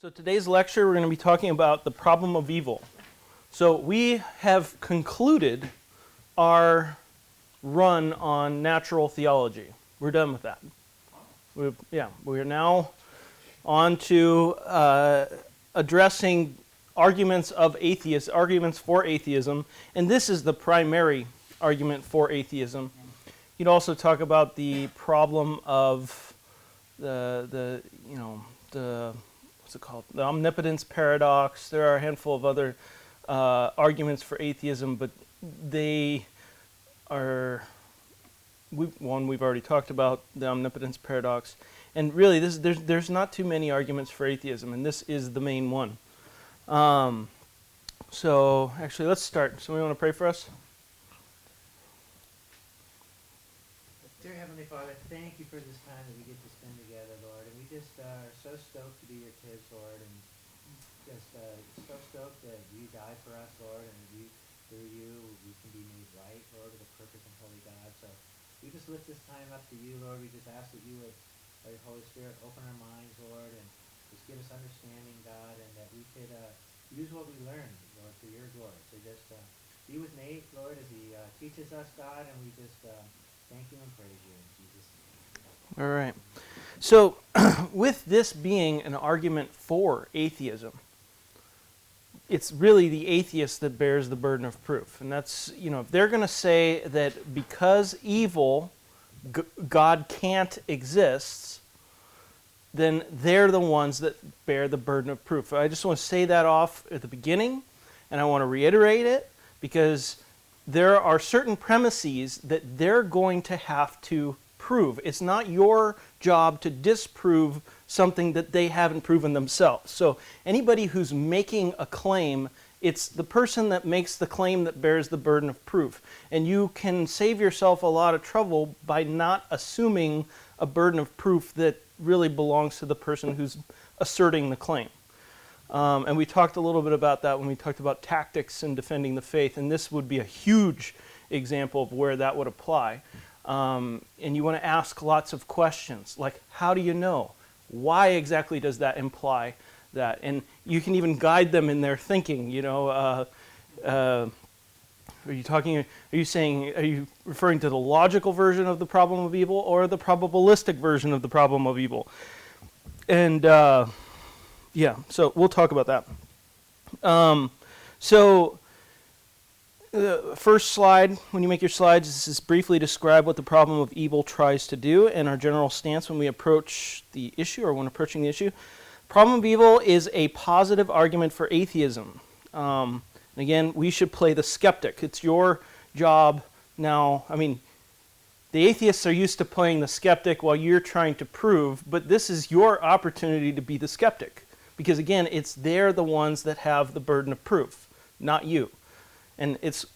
So today's lecture, we're going to be talking about the problem of evil. So we have concluded our run on natural theology. We're done with that. We're now on to addressing arguments of atheists, arguments for atheism, and this is the primary argument for atheism. You'd also talk about the problem of the what's it called? The omnipotence paradox. There are a handful of other arguments for atheism, but they are one we've already talked about, the omnipotence paradox. And really, there's not too many arguments for atheism, and this is the main one. So actually, let's start. Somebody want to pray for us? Dear Heavenly Father, thank you for this time that we get to spend together, Lord. And we just are so stoked to be your kids, Lord, and just so stoked that you died for us, Lord, and through you we can be made right, Lord, with a perfect and holy God. So we just lift this time up to you, Lord. We just ask that you would, by your Holy Spirit, open our minds, Lord, and just give us understanding, God, and that we could use what we learned, Lord, for your glory. So just be with Nate, Lord, as he teaches us, God, and we just thank you and praise you in Jesus' name. All right. So with this being an argument for atheism, it's really the atheist that bears the burden of proof. And that's, if they're going to say that because evil, God can't exist, then they're the ones that bear the burden of proof. I just want to say that off at the beginning, and I want to reiterate it, because there are certain premises that they're going to have to prove. It's not your job to disprove something that they haven't proven themselves. So anybody who's making a claim, it's the person that makes the claim that bears the burden of proof. And you can save yourself a lot of trouble by not assuming a burden of proof that really belongs to the person who's asserting the claim. And we talked a little bit about that when we talked about tactics in defending the faith, and this would be a huge example of where that would apply. And you want to ask lots of questions, like, how do you know? Why exactly does that imply that? And you can even guide them in their thinking, are you referring to the logical version of the problem of evil or the probabilistic version of the problem of evil? And so we'll talk about that. So the first slide, when you make your slides, this is briefly describe what the problem of evil tries to do and our general stance when we approach the issue or when approaching the issue. Problem of evil is a positive argument for atheism. And again, we should play the skeptic. It's your job now. The atheists are used to playing the skeptic while you're trying to prove, but this is your opportunity to be the skeptic. Because again, they're the ones that have the burden of proof, not you. And it's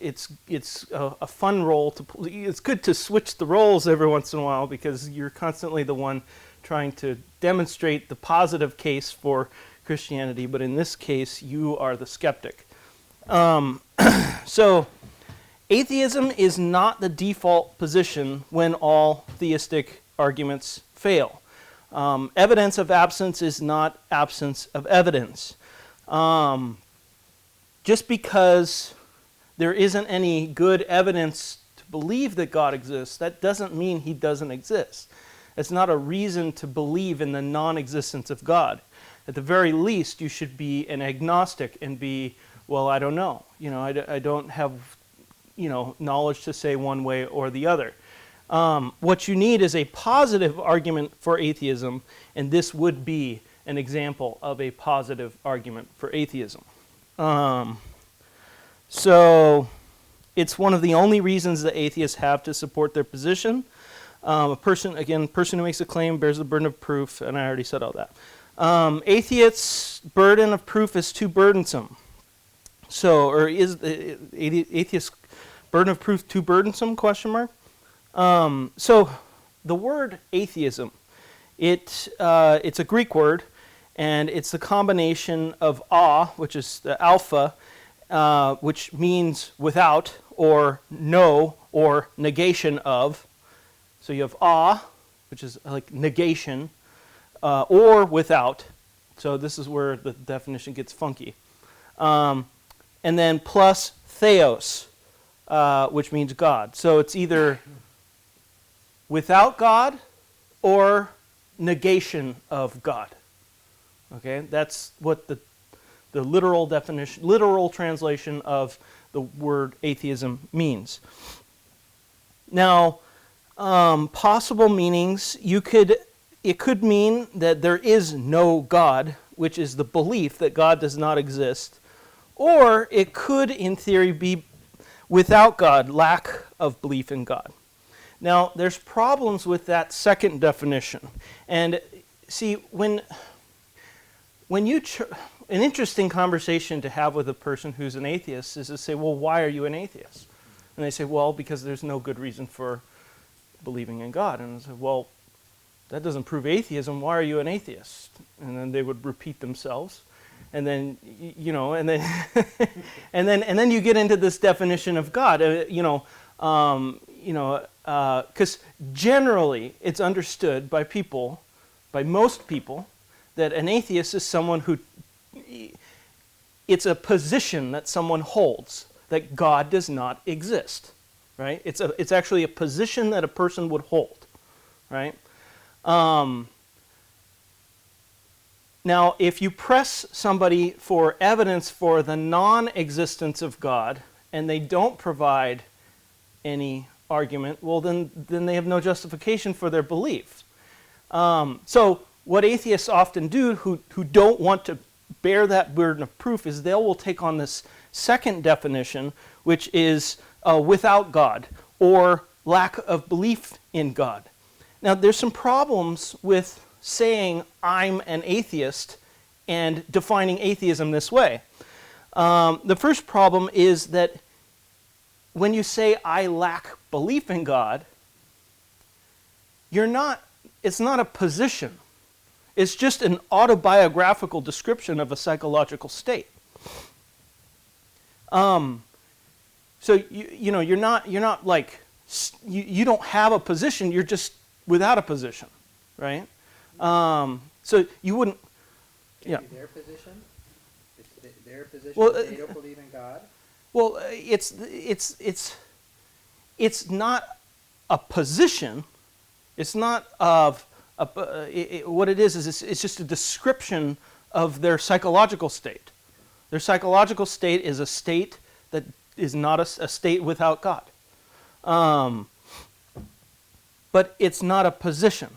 a fun role to play. It's good to switch the roles every once in a while because you're constantly the one trying to demonstrate the positive case for Christianity, but in this case, you are the skeptic. So atheism is not the default position when all theistic arguments fail. Evidence of absence is not absence of evidence. Just because there isn't any good evidence to believe that God exists, that doesn't mean he doesn't exist. It's not a reason to believe in the non-existence of God. At the very least, you should be an agnostic and be, well, I don't know. I don't have, knowledge to say one way or the other. What you need is a positive argument for atheism, and this would be an example of a positive argument for atheism. So it's one of the only reasons that atheists have to support their position. A person who makes a claim bears the burden of proof, and I already said all that. Atheists' burden of proof is too burdensome. Or is the atheist's burden of proof too burdensome, ? So the word atheism, it's a Greek word, and it's the combination of which is the alpha, which means without, or no, or negation of. So you have which is like negation, or without, So this is where the definition gets funky. And then plus theos, which means God. So it's either without God or negation of God. Okay, that's what the literal definition, literal translation of the word atheism means. Now, possible meanings, it could mean that there is no God, which is the belief that God does not exist, or it could, in theory, be without God, lack of belief in God. Now, there's problems with that second definition. And see, when you an interesting conversation to have with a person who's an atheist is to say, well, why are you an atheist? And they say, well, because there's no good reason for believing in God. And I say, well, that doesn't prove atheism. Why are you an atheist? And then they would repeat themselves. And then, and then, and then you get into this definition of God, because generally it's understood by most people, that an atheist is someone who, it's a position that someone holds, that God does not exist, right? It's actually a position that a person would hold, right? Now, if you press somebody for evidence for the non-existence of God, and they don't provide any argument, well, then they have no justification for their beliefs. So what atheists often do, who don't want to bear that burden of proof, is they will take on this second definition, which is without God, or lack of belief in God. Now, there's some problems with saying I'm an atheist and defining atheism this way. The first problem is that when you say I lack belief in God, it's not a position. It's just an autobiographical description of a psychological state. So you're not like, you don't have a position, you're just without a position, right? So you wouldn't, yeah. Their position? It's their position, Well, they don't believe in God? Well, it's not a position. It's not of what it is it's just a description of their psychological state. Their psychological state is a state that is not a state without God. But it's not a position,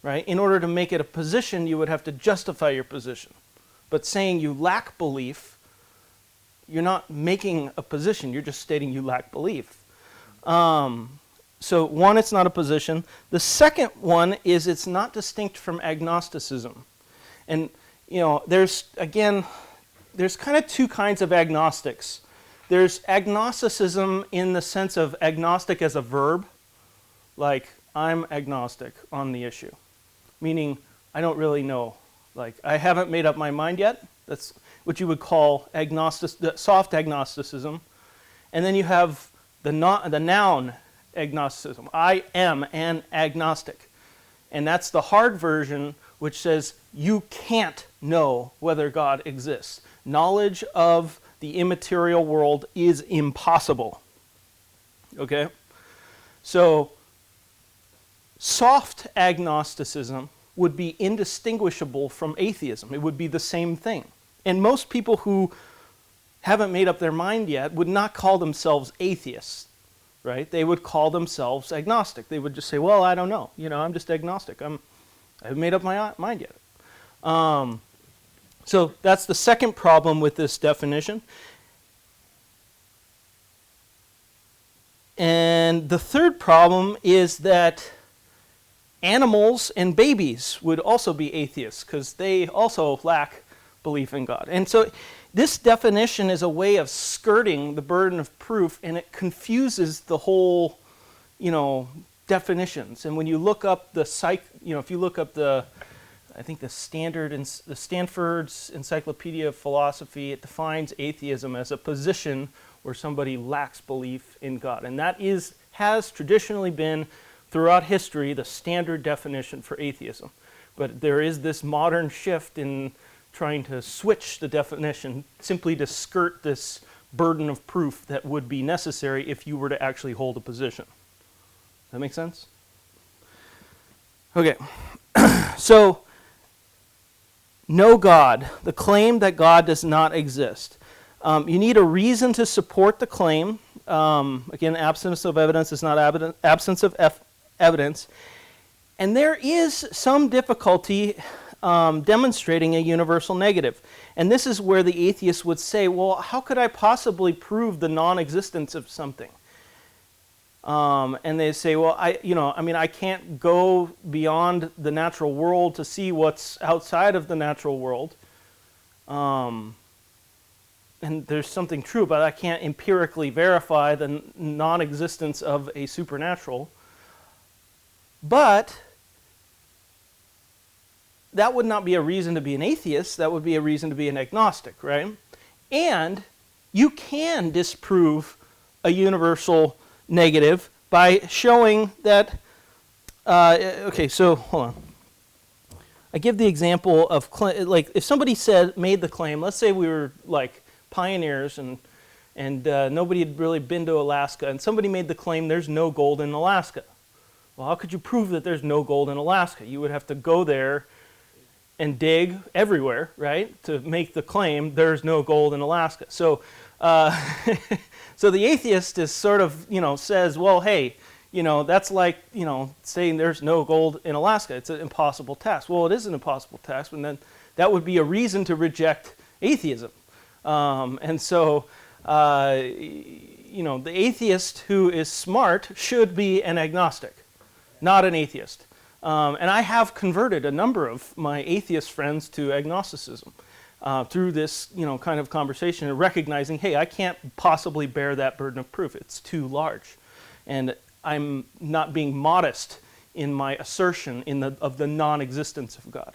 right? In order to make it a position, you would have to justify your position. But saying you lack belief, you're not making a position, you're just stating you lack belief. So one, it's not a position. The second one is it's not distinct from agnosticism. And, there's kind of two kinds of agnostics. There's agnosticism in the sense of agnostic as a verb, like I'm agnostic on the issue, meaning I don't really know. Like I haven't made up my mind yet. That's what you would call soft agnosticism. And then you have the noun agnosticism. I am an agnostic. And that's the hard version, which says you can't know whether God exists. Knowledge of the immaterial world is impossible. Okay? So, soft agnosticism would be indistinguishable from atheism. It would be the same thing. And most people who haven't made up their mind yet would not call themselves atheists, right? They would call themselves agnostic. They would just say, well, I don't know. I'm just agnostic. I haven't made up my mind yet. So that's the second problem with this definition. And the third problem is that animals and babies would also be atheists because they also lack belief in God. And so this definition is a way of skirting the burden of proof, and it confuses the whole, definitions. And when you look up if you look up I think the Stanford's Encyclopedia of Philosophy, it defines atheism as a position where somebody lacks belief in God. And that has traditionally been, throughout history, the standard definition for atheism. But there is this modern shift in trying to switch the definition simply to skirt this burden of proof that would be necessary if you were to actually hold a position. That make sense? Okay. So, no God, the claim that God does not exist. You need a reason to support the claim. Again, absence of evidence is not absence of evidence. And there is some difficulty demonstrating a universal negative. And this is where the atheist would say, well, how could I possibly prove the non-existence of something? And they say, well, I can't go beyond the natural world to see what's outside of the natural world. And there's something true about it. I can't empirically verify the non-existence of a supernatural. But that would not be a reason to be an atheist. That would be a reason to be an agnostic, right? And you can disprove a universal negative by showing that, okay, so hold on. I give the example of, like, if somebody made the claim, let's say we were like pioneers and nobody had really been to Alaska, and somebody made the claim there's no gold in Alaska. Well, how could you prove that there's no gold in Alaska? You would have to go there and dig everywhere, right, to make the claim there's no gold in Alaska. So, so the atheist is sort of, says, well, hey, that's like, saying there's no gold in Alaska. It's an impossible task. Well, it is an impossible task, and then that would be a reason to reject atheism. And so, the atheist who is smart should be an agnostic, not an atheist. And I have converted a number of my atheist friends to agnosticism through this, kind of conversation, and recognizing, hey, I can't possibly bear that burden of proof. It's too large. And I'm not being modest in my assertion of the non-existence of God.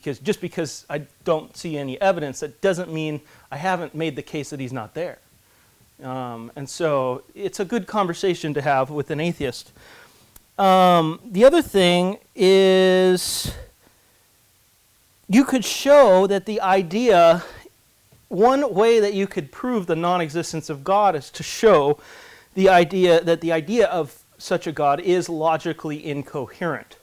Just because I don't see any evidence, that doesn't mean I haven't made the case that he's not there. And so it's a good conversation to have with an atheist. The other thing is, you could show that the idea, one way that you could prove the non-existence of God is to show the idea that the idea of such a God is logically incoherent.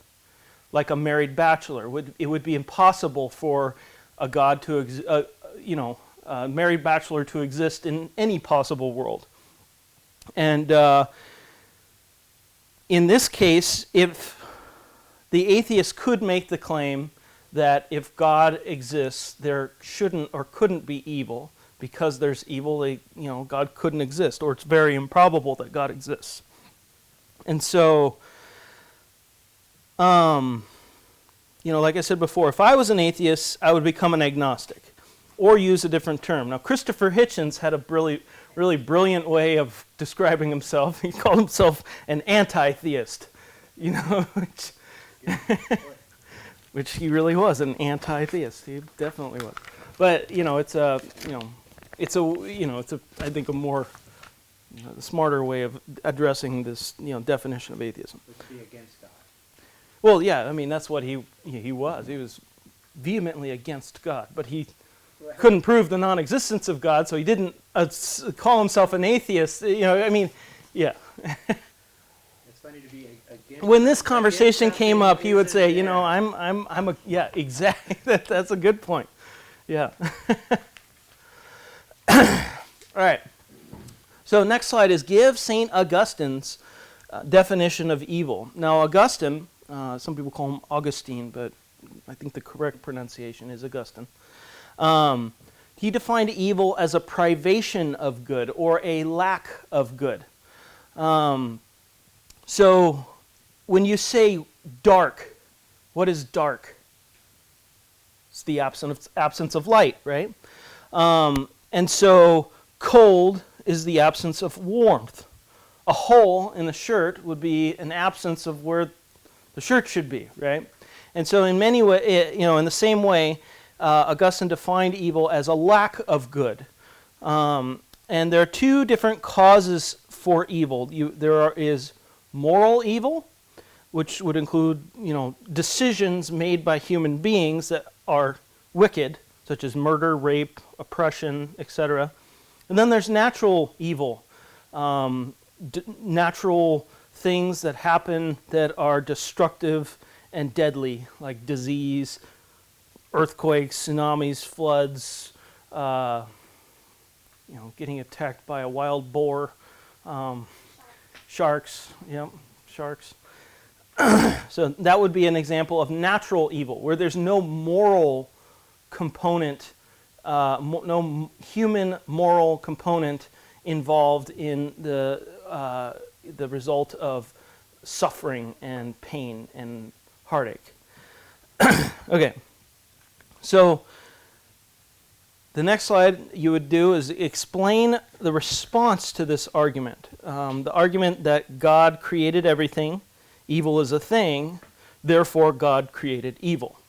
Like a married bachelor, it would be impossible for a God to, a married bachelor to exist in any possible world. And in this case, if the atheist could make the claim that if God exists, there shouldn't or couldn't be evil. Because there's evil, God couldn't exist, or it's very improbable that God exists. And so, like I said before, if I was an atheist, I would become an agnostic, or use a different term. Now, Christopher Hitchens had a really brilliant way of describing himself. He called himself an anti-theist, which he really was, an anti-theist. He definitely was. But it's I think a more smarter way of addressing this definition of atheism. To be against God. Well, yeah, that's what he was. He was vehemently against God, but he couldn't prove the non-existence of God, so he didn't call himself an atheist. Yeah. It's funny to be against. When this conversation came up, he would say, exactly. That's a good point. Yeah. All right. So next slide is give St. Augustine's definition of evil. Now, Augustine, some people call him Augustine, but I think the correct pronunciation is Augustine. He defined evil as a privation of good or a lack of good. So when you say dark, what is dark? It's the absence of light, right? And so cold is the absence of warmth. A hole in the shirt would be an absence of where the shirt should be, right? And so in many ways, in the same way, Augustine defined evil as a lack of good. And there are two different causes for evil. There is moral evil, which would include, decisions made by human beings that are wicked. such as murder, rape, oppression, etc. And then there's natural evil, natural things that happen that are destructive and deadly, like disease, earthquakes, tsunamis, floods, getting attacked by a wild boar, sharks, sharks. So that would be an example of natural evil, where there's no moral component, no human moral component involved in the result of suffering and pain and heartache. Okay, so the next slide you would do is explain the response to this argument. The argument that God created everything, evil is a thing, therefore God created evil.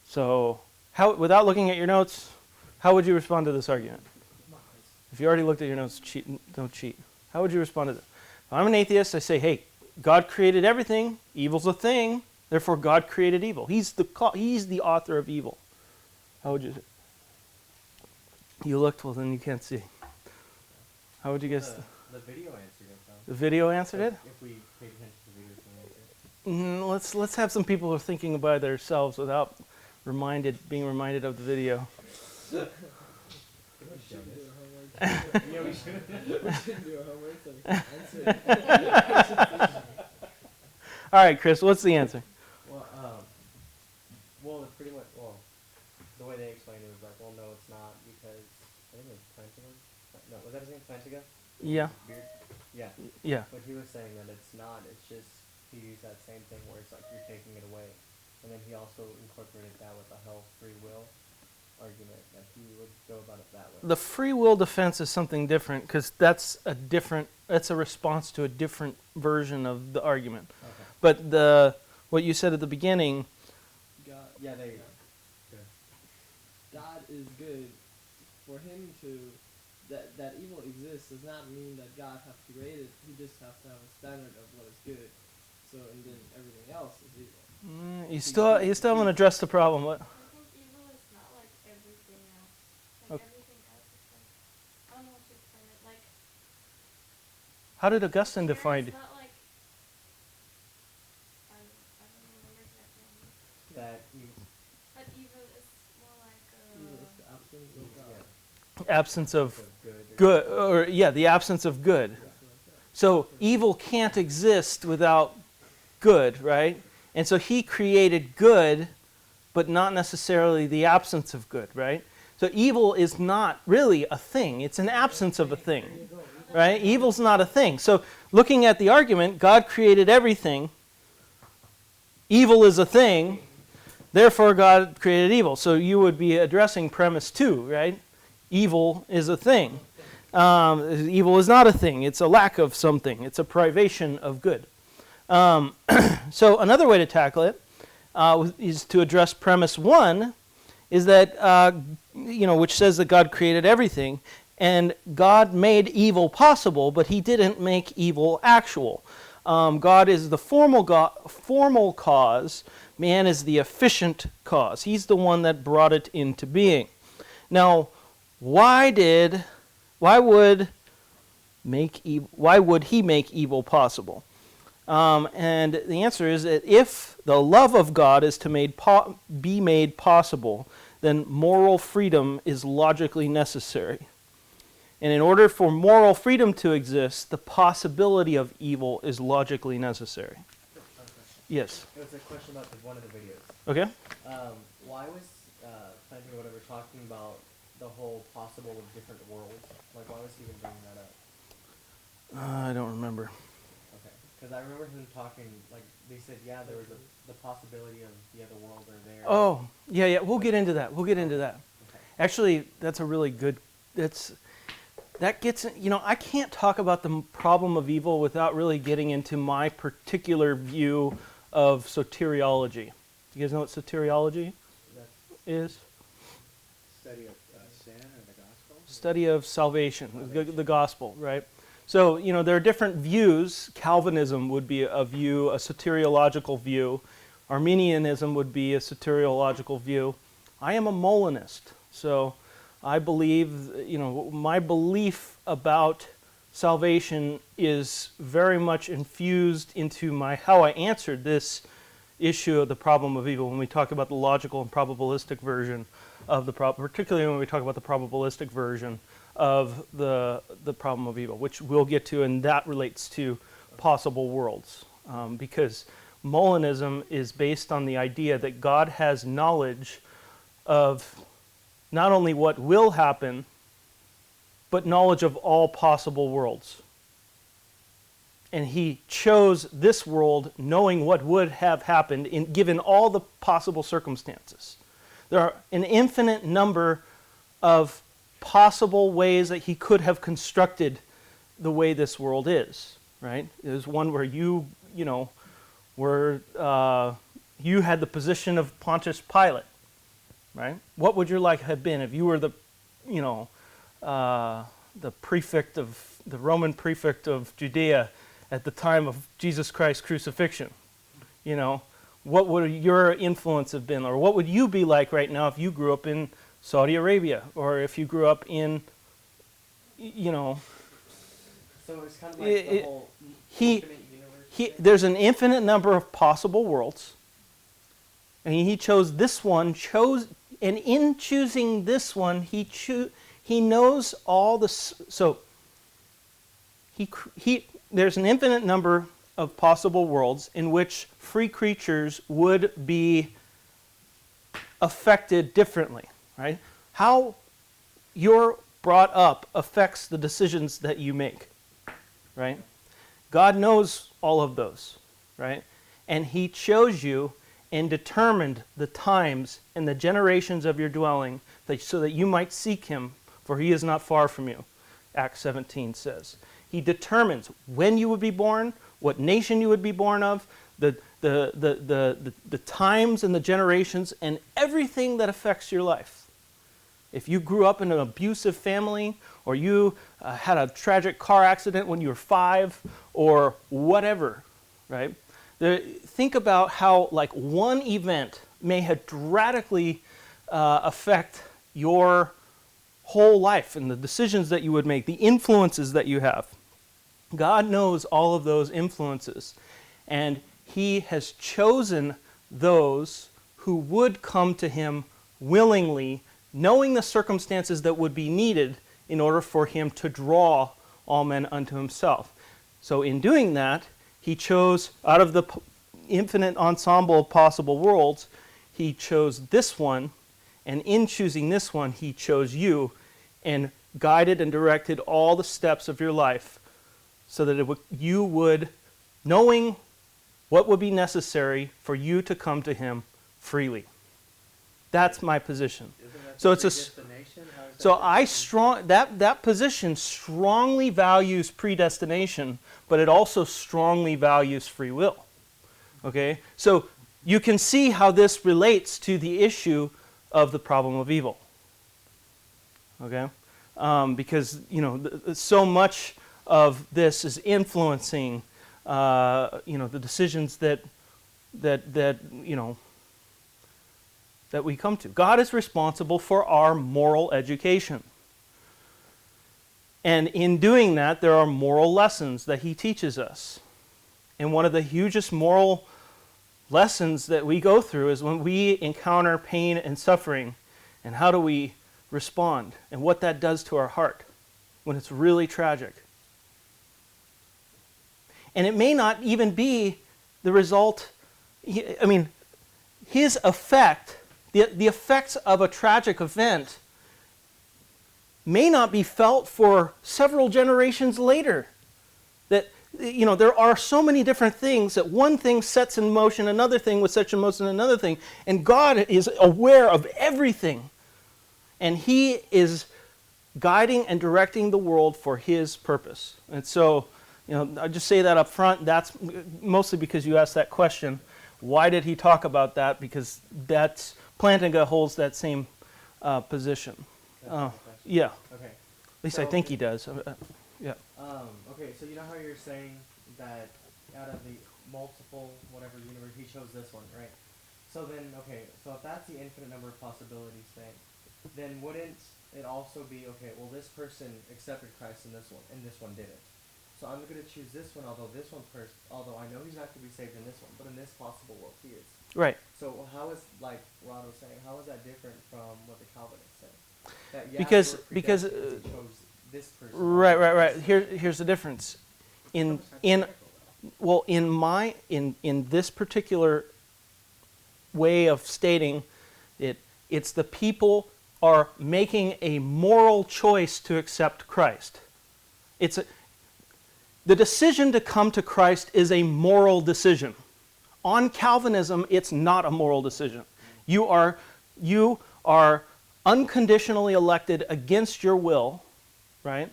So, without looking at your notes, how would you respond to this argument? If you already looked at your notes, don't cheat. How would you respond to this? If I'm an atheist, I say, hey, God created everything, evil's a thing, therefore God created evil. He's the author of evil. How would you say? You looked, well then you can't see. How would you guess? The video answered it, though. The video answered it? If we paid attention to the video, it's going to answer. Let's have some people who are thinking by themselves without being reminded of the video. Yeah, we should. do our homework so we can answer. All right, Chris, what's the answer? Well, it's pretty much, the way they explained it was like, well, no, it's not, because, I think it was Plantiga? No, was that his name, Plantiga? Yeah. Beard? Yeah. Yeah. But he was saying that it's not, it's just, he used that same thing where it's like you're taking it away. And then he also incorporated that with the hell free will argument, that he would go about it that way. The free will defense is something different because that's a response to a different version of the argument. Okay. But what you said at the beginning, God, Yeah, there you go. God is good. For him to that evil exists does not mean that God has to create it. He just has to have a standard of what is good. So and then everything else is evil. you still haven't addressed the problem. What? I think evil is not like everything else. Like Okay. everything else is like, I don't know what to explain it. Like, How did Augustine here define it's it? not like, I don't remember exactly. That you, But evil is more like, Evil is the absence of God. Absence of good. the absence of good. Something like that. So evil can't exist without good, right? And so he created good, but not necessarily the absence of good, right? So evil is not really a thing. It's an absence of a thing, right? Evil's not a thing. So looking at the argument, God created everything. Evil is a thing. Therefore, God created evil. So you would be addressing premise 2, right? Evil is a thing. Evil is not a thing. It's a lack of something. It's a privation of good. So another way to tackle it is to address premise 1, is that, which says that God created everything, and God made evil possible, but he didn't make evil actual. God is the formal cause. Man is the efficient cause. He's the one that brought it into being. Now, why would he make evil possible? And the answer is that if the love of God is to be made possible, then moral freedom is logically necessary. And in order for moral freedom to exist, the possibility of evil is logically necessary. Yes. It was a question about one of the videos. Okay. Why was Planting or whatever talking about the whole possible of different worlds? Like, why was he even bringing that up? I don't remember. Okay, because I remember him talking, like, they said, yeah, there was the possibility of the other world are there. Oh, yeah, we'll get into that. Okay. Actually, that's a really good, that gets, I can't talk about the problem of evil without really getting into my particular view of soteriology. You guys know what soteriology is? Study of sin or the gospel? Study of salvation, the gospel, right? So, there are different views. Calvinism would be a view, a soteriological view. Arminianism would be a soteriological view. I am a Molinist, so I believe, my belief about salvation is very much infused into how I answered this issue of the problem of evil when we talk about the logical and probabilistic version of the problem, particularly when we talk about the probabilistic version of the problem of evil, which we'll get to, and that relates to possible worlds, because Molinism is based on the idea that God has knowledge of not only what will happen, but knowledge of all possible worlds. And he chose this world knowing what would have happened given all the possible circumstances. There are an infinite number of possible ways that he could have constructed the way this world is, right? There's one where you had the position of Pontius Pilate, right? What would your life have been if you were the prefect of the Roman prefect of Judea at the time of Jesus Christ's crucifixion? What would your influence have been, or what would you be like right now if you grew up in Saudi Arabia, or if you grew up in, So it's kind of like the whole infinite universe thing? There's an infinite number of possible worlds, and he chose this one. And in choosing this one, he knows all the. So there's an infinite number of possible worlds in which free creatures would be affected differently, right? How you're brought up affects the decisions that you make, right? God knows all of those, right? And he chose you and determined the times and the generations of your dwelling so that you might seek him, for he is not far from you, Acts 17 says. He determines when you would be born, what nation you would be born of, the times and the generations, and everything that affects your life. If you grew up in an abusive family, or you had a tragic car accident when you were 5, or whatever, right? Think about how one event may have radically affect your whole life and the decisions that you would make, the influences that you have. God knows all of those influences, and he has chosen those who would come to him willingly, knowing the circumstances that would be needed in order for him to draw all men unto himself. So in doing that, he chose, out of the infinite ensemble of possible worlds, he chose this one, and in choosing this one, he chose you and guided and directed all the steps of your life so that you would, knowing what would be necessary for you to come to him freely. That's my position. So it's predestination? How is that position strongly values predestination, but it also strongly values free will. Okay? So you can see how this relates to the issue of the problem of evil. Okay? Because, so much of this is influencing, the decisions that we come to. God is responsible for our moral education. And in doing that, there are moral lessons that he teaches us. And one of the hugest moral lessons that we go through is when we encounter pain and suffering, and how do we respond, and what that does to our heart when it's really tragic. And it may not even be the result, his effect, the effects of a tragic event may not be felt for several generations later. That, there are so many different things that one thing sets in motion another thing, which sets in motion another thing, and God is aware of everything. And he is guiding and directing the world for his purpose. And so, I just say that up front. That's mostly because you asked that question. Why did he talk about that? Because Plantinga holds that same position. Yeah. Okay. At least I think he does. Yeah. Okay, so you know how you're saying that out of the multiple whatever universe, he chose this one, right? So then, okay, so if that's the infinite number of possibilities thing, then wouldn't it also be, okay, well, this person accepted Christ in this one, and this one didn't. So I'm going to choose this one, although I know he's not going to be saved in this one, but in this possible world he is. Right. So how is, like Rod was saying, how is that different from what the Calvinists say? That, yeah, Because he chose this person. right. Here's the difference. In this particular way of stating it, it's the people are making a moral choice to accept Christ. The decision to come to Christ is a moral decision. On Calvinism, it's not a moral decision. You are unconditionally elected against your will, right?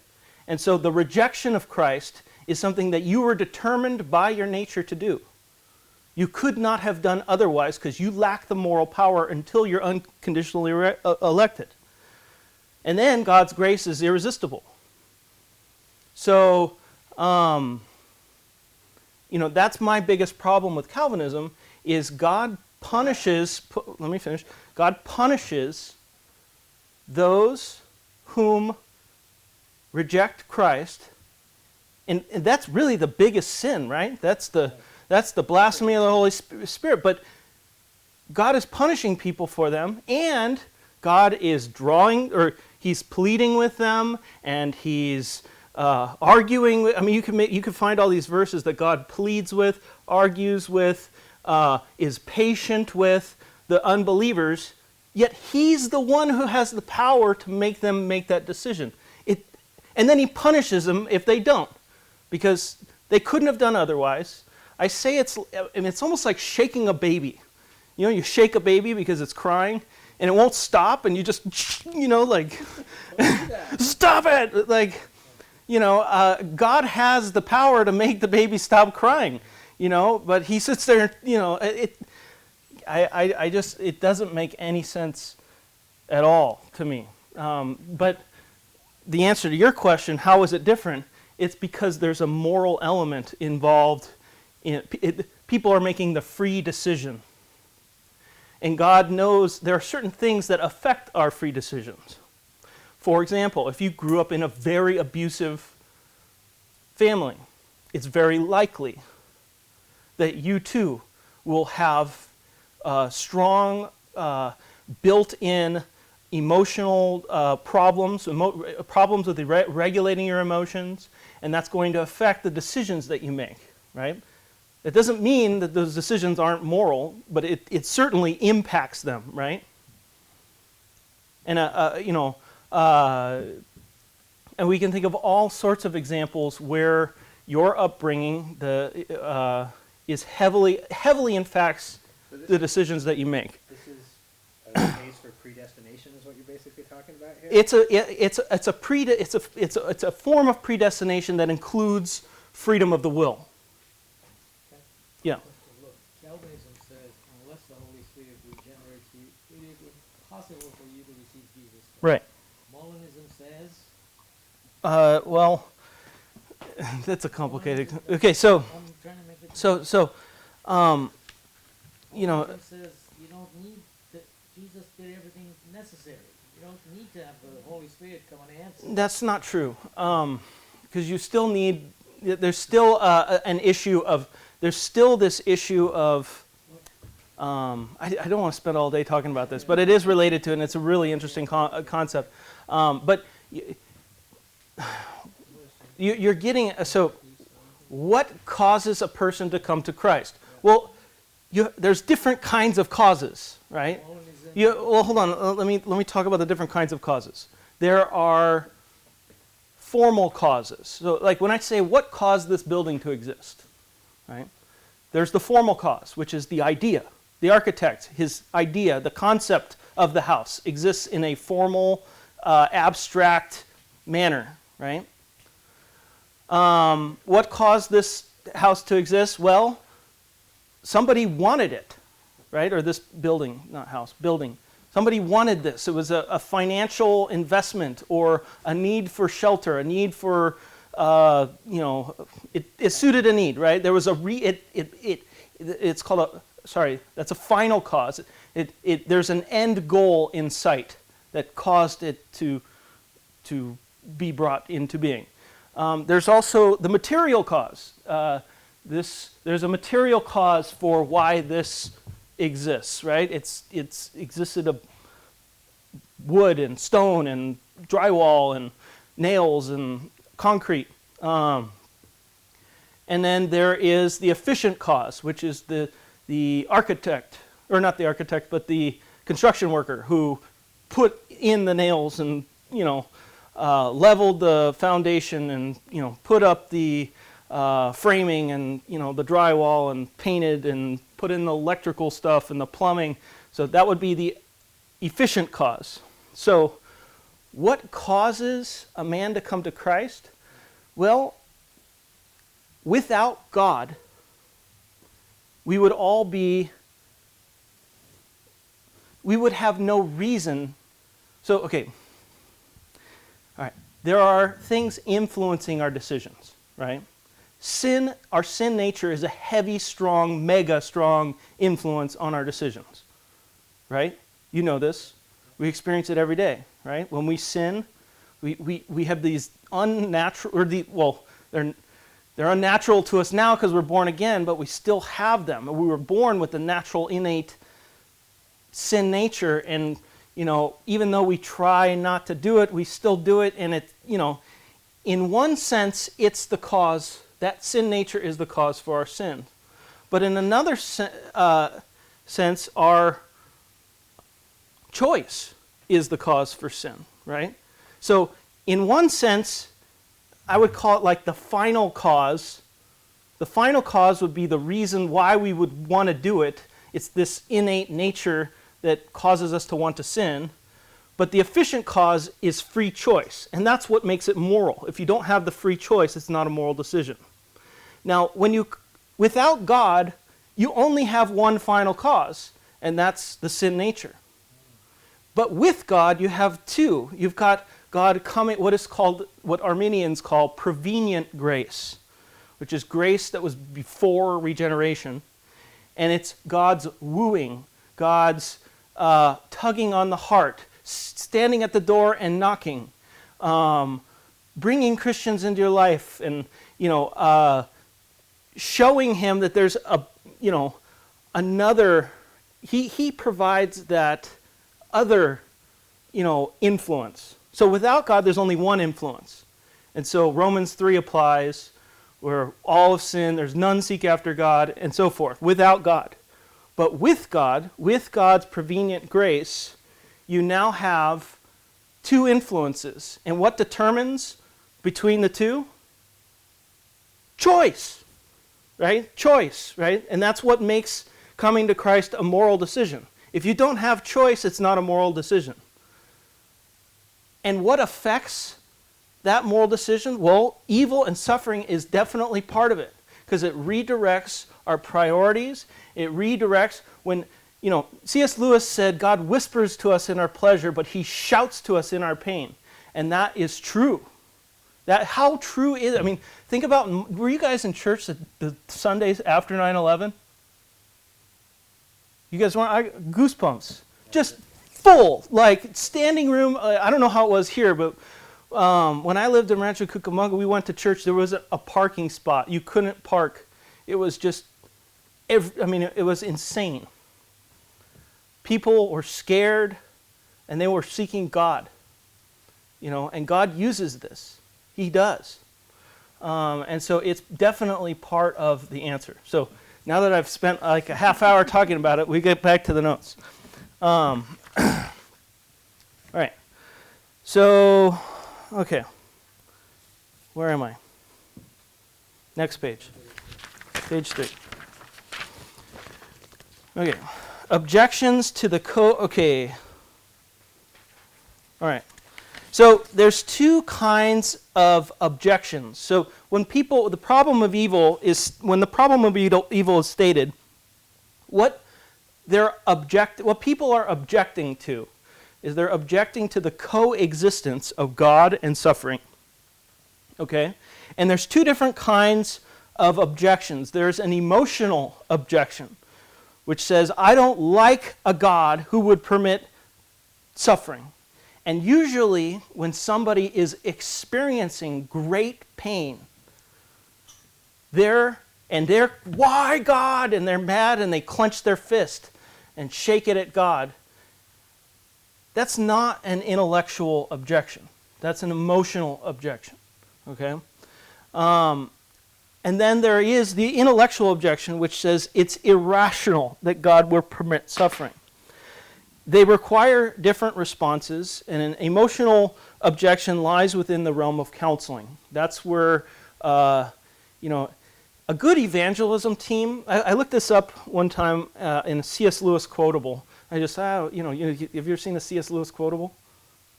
And so the rejection of Christ is something that you were determined by your nature to do. You could not have done otherwise because you lack the moral power until you're unconditionally elected. And then God's grace is irresistible. So, that's my biggest problem with Calvinism is God punishes, God punishes those whom reject Christ. And that's really the biggest sin, right? That's the blasphemy of the Holy Spirit. But God is punishing people for them, and God is he's pleading with them, and he's arguing with. I mean, you can find all these verses that God pleads with, argues with, is patient with the unbelievers. Yet he's the one who has the power to make them make that decision. And then he punishes them if they don't, because they couldn't have done otherwise. I say it's almost like shaking a baby. You shake a baby because it's crying, and it won't stop, and you just, stop it! God has the power to make the baby stop crying, but he sits there, it doesn't make any sense at all to me. But the answer to your question, how is it different? It's because there's a moral element involved in it. People are making the free decision. And God knows there are certain things that affect our free decisions. For example, if you grew up in a very abusive family, it's very likely that you too will have strong built-in emotional problems with regulating your emotions, and that's going to affect the decisions that you make, right? It doesn't mean that those decisions aren't moral, but it certainly impacts them, right? And and we can think of all sorts of examples where your upbringing is heavily impacts the decisions that you make. This is a case for predestination, is what you're basically talking about here. It's a form of predestination that includes freedom of the will. Yeah. Look, Calvinism says unless the Holy Spirit regenerates you, it is impossible for you to receive Jesus Christ. Right. Molinism says. Well, that's a complicated. Okay, so. I'm trying to make it. Molinism says you don't need Jesus did everything necessary. You don't need to have the Holy Spirit come and answer. That's not true, because you still need. There's still an issue of. There's still this issue of. I don't want to spend all day talking about this, but it is related to it, and it's a really interesting concept. But you're getting so. What causes a person to come to Christ? Well, there's different kinds of causes, right? Hold on. Let me talk about the different kinds of causes. There are formal causes. So, like when I say what caused this building to exist, right? There's the formal cause, which is the idea. The architect, his idea, the concept of the house exists in a formal, abstract manner, right? What caused this house to exist? Well, somebody wanted it, right? Or this building, not house, building. Somebody wanted this. It was a financial investment or a need for shelter, a need for, it suited a need, right? There was it's called that's a final cause. There's an end goal in sight that caused it to be brought into being. There's also the material cause. There's a material cause for why this exists, right? It's existed of wood and stone and drywall and nails and concrete. And then there is the efficient cause, which is the architect, or not the architect, but the construction worker who put in the nails and, leveled the foundation and, put up the framing and, the drywall and painted and put in the electrical stuff and the plumbing. So that would be the efficient cause. So what causes a man to come to Christ? Well, without God, we would have no reason. So, okay. All right. There are things influencing our decisions, right? Our sin nature is a heavy, strong, mega strong influence on our decisions, right? You know this. We experience it every day, right? When we sin, we have these unnatural, they're unnatural to us now because we're born again, but we still have them. We were born with the natural, innate sin nature, and even though we try not to do it, we still do it, and in one sense, it's the cause. That sin nature is the cause for our sin. But in another sense, our choice is the cause for sin, right? So in one sense, I would call it like the final cause. The final cause would be the reason why we would want to do it. It's this innate nature that causes us to want to sin. But the efficient cause is free choice, and that's what makes it moral. If you don't have the free choice, it's not a moral decision. Now, without God, you only have one final cause, and that's the sin nature. But with God, you have two. You've got God coming, what Arminians call prevenient grace, which is grace that was before regeneration, and it's God's wooing, God's tugging on the heart, standing at the door and knocking, bringing Christians into your life, and showing him that there's another. He provides that other, influence. So without God, there's only one influence, and so Romans 3 applies, where all have sinned, there's none seek after God, and so forth. Without God, but with God, with God's prevenient grace, you now have two influences. And what determines between the two? Choice, right? Choice, right? And that's what makes coming to Christ a moral decision. If you don't have choice, it's not a moral decision. And what affects that moral decision? Well, evil and suffering is definitely part of it, because it redirects our priorities. It redirects when, C.S. Lewis said, God whispers to us in our pleasure, but he shouts to us in our pain. And that is true. How true is it? I mean, think about, were you guys in church the Sundays after 9/11? You guys weren't? Goosebumps. Just full, like standing room. I don't know how it was here, but when I lived in Rancho Cucamonga, we went to church. There was a parking spot. You couldn't park. It was just, it was insane. People were scared, and they were seeking God. And God uses this. He does. And so it's definitely part of the answer. So now that I've spent like a half hour talking about it, we get back to the notes. All right. So, okay. Where am I? Next page. Page 3. Okay. Objections to the okay. All right. So there's two kinds of objections. So when the problem of evil is stated, what people are objecting to is they're objecting to the coexistence of God and suffering. Okay? And there's two different kinds of objections. There's an emotional objection, which says, I don't like a God who would permit suffering. And usually when somebody is experiencing great pain, they're, why God? And they're mad and they clench their fist and shake it at God. That's not an intellectual objection. That's an emotional objection. Okay? And then there is the intellectual objection, which says it's irrational that God will permit suffering. They require different responses, and an emotional objection lies within the realm of counseling. That's where, a good evangelism team. I looked this up one time in a C.S. Lewis quotable. I just, have you ever seen a C.S. Lewis quotable?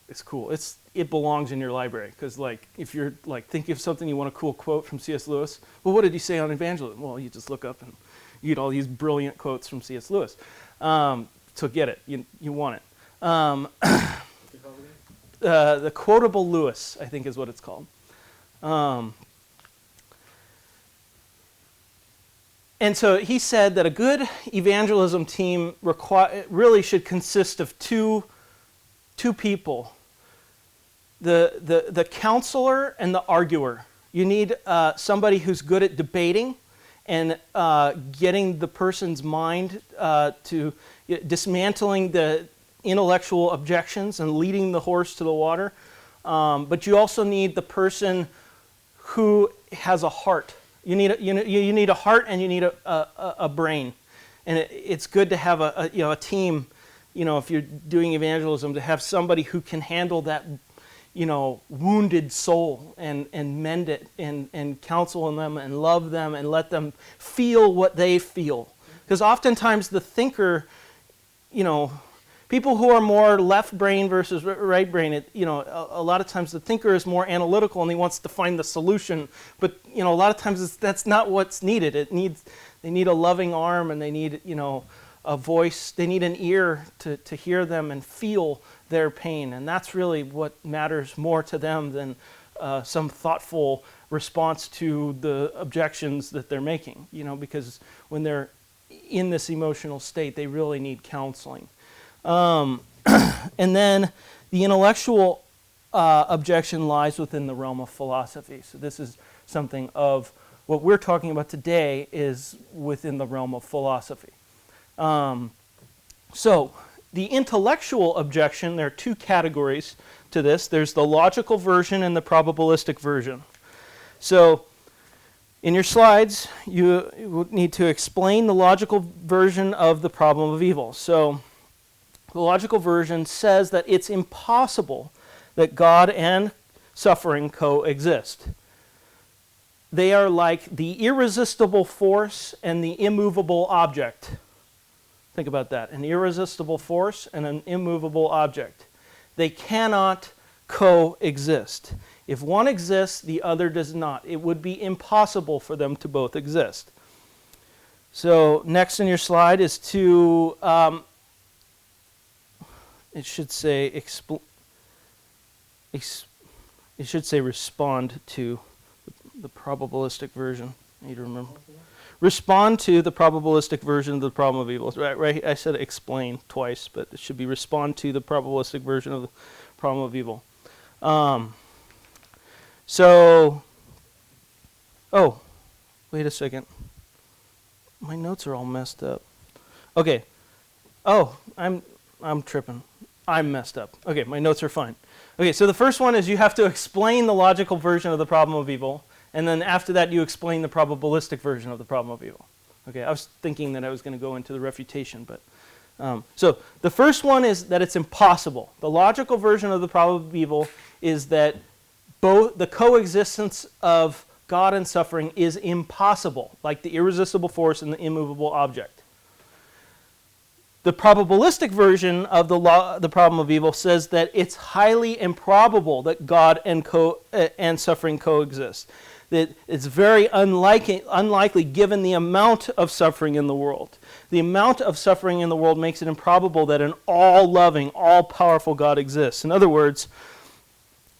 It's cool. It belongs in your library because, if you're thinking of something you want a cool quote from C.S. Lewis, well, what did he say on evangelism? Well, you just look up and you get all these brilliant quotes from C.S. Lewis. So get it. You want it. The Quotable Lewis, I think, is what it's called. And so he said that a good evangelism team really should consist of two people. The counselor and the arguer. You need somebody who's good at debating and getting the person's mind to dismantling the intellectual objections and leading the horse to the water. But you also need the person who has a heart. You need a heart and you need a brain. And it's good to have a team, if you're doing evangelism, to have somebody who can handle that wounded soul and mend it and counsel them and love them and let them feel what they feel. Because oftentimes the thinker, people who are more left brain versus right brain, a lot of times the thinker is more analytical and he wants to find the solution. But, a lot of times that's not what's needed. They need a loving arm and they need, a voice. They need an ear to hear them and feel their pain. And that's really what matters more to them than some thoughtful response to the objections that they're making, because when they're in this emotional state, they really need counseling. And then the intellectual objection lies within the realm of philosophy. So this is something of what we're talking about today is within the realm of philosophy. So the intellectual objection, there are two categories to this. There's the logical version and the probabilistic version. So in your slides, you need to explain the logical version of the problem of evil. So the logical version says that it's impossible that God and suffering coexist. They are like the irresistible force and the immovable object. Think about that. An irresistible force and an immovable object. They cannot coexist. If one exists, the other does not. It would be impossible for them to both exist. So next in your slide is to, it should say respond to the probabilistic version. I need to remember. Respond to the probabilistic version of the problem of evil. Right. I said explain twice, but it should be respond to the probabilistic version of the problem of evil. Wait a second. My notes are all messed up. Okay. Oh, I'm tripping. I'm messed up. Okay, my notes are fine. Okay, so the first one is you have to explain the logical version of the problem of evil. And then after that, you explain the probabilistic version of the problem of evil. Okay, I was thinking that I was going to go into the refutation, but so the first one is that it's impossible. The logical version of the problem of evil is that both the coexistence of God and suffering is impossible, like the irresistible force and the immovable object. The probabilistic version of the problem of evil says that it's highly improbable that God and suffering coexist. That it's very unlikely given the amount of suffering in the world. The amount of suffering in the world makes it improbable that an all-loving, all-powerful God exists. In other words,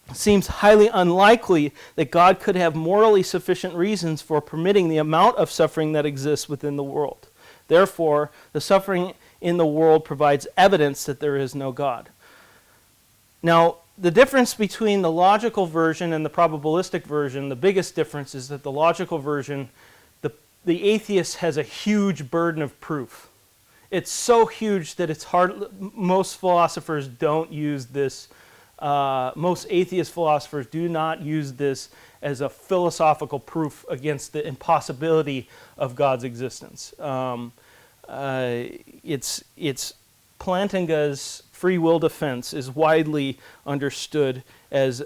it seems highly unlikely that God could have morally sufficient reasons for permitting the amount of suffering that exists within the world. Therefore, the suffering in the world provides evidence that there is no God. Now, the difference between the logical version and the probabilistic version, the biggest difference is that the logical version, the atheist has a huge burden of proof. It's so huge that it's hard. Most philosophers don't use this. Most atheist philosophers do not use this as a philosophical proof against the impossibility of God's existence. It's Plantinga's free will defense is widely understood as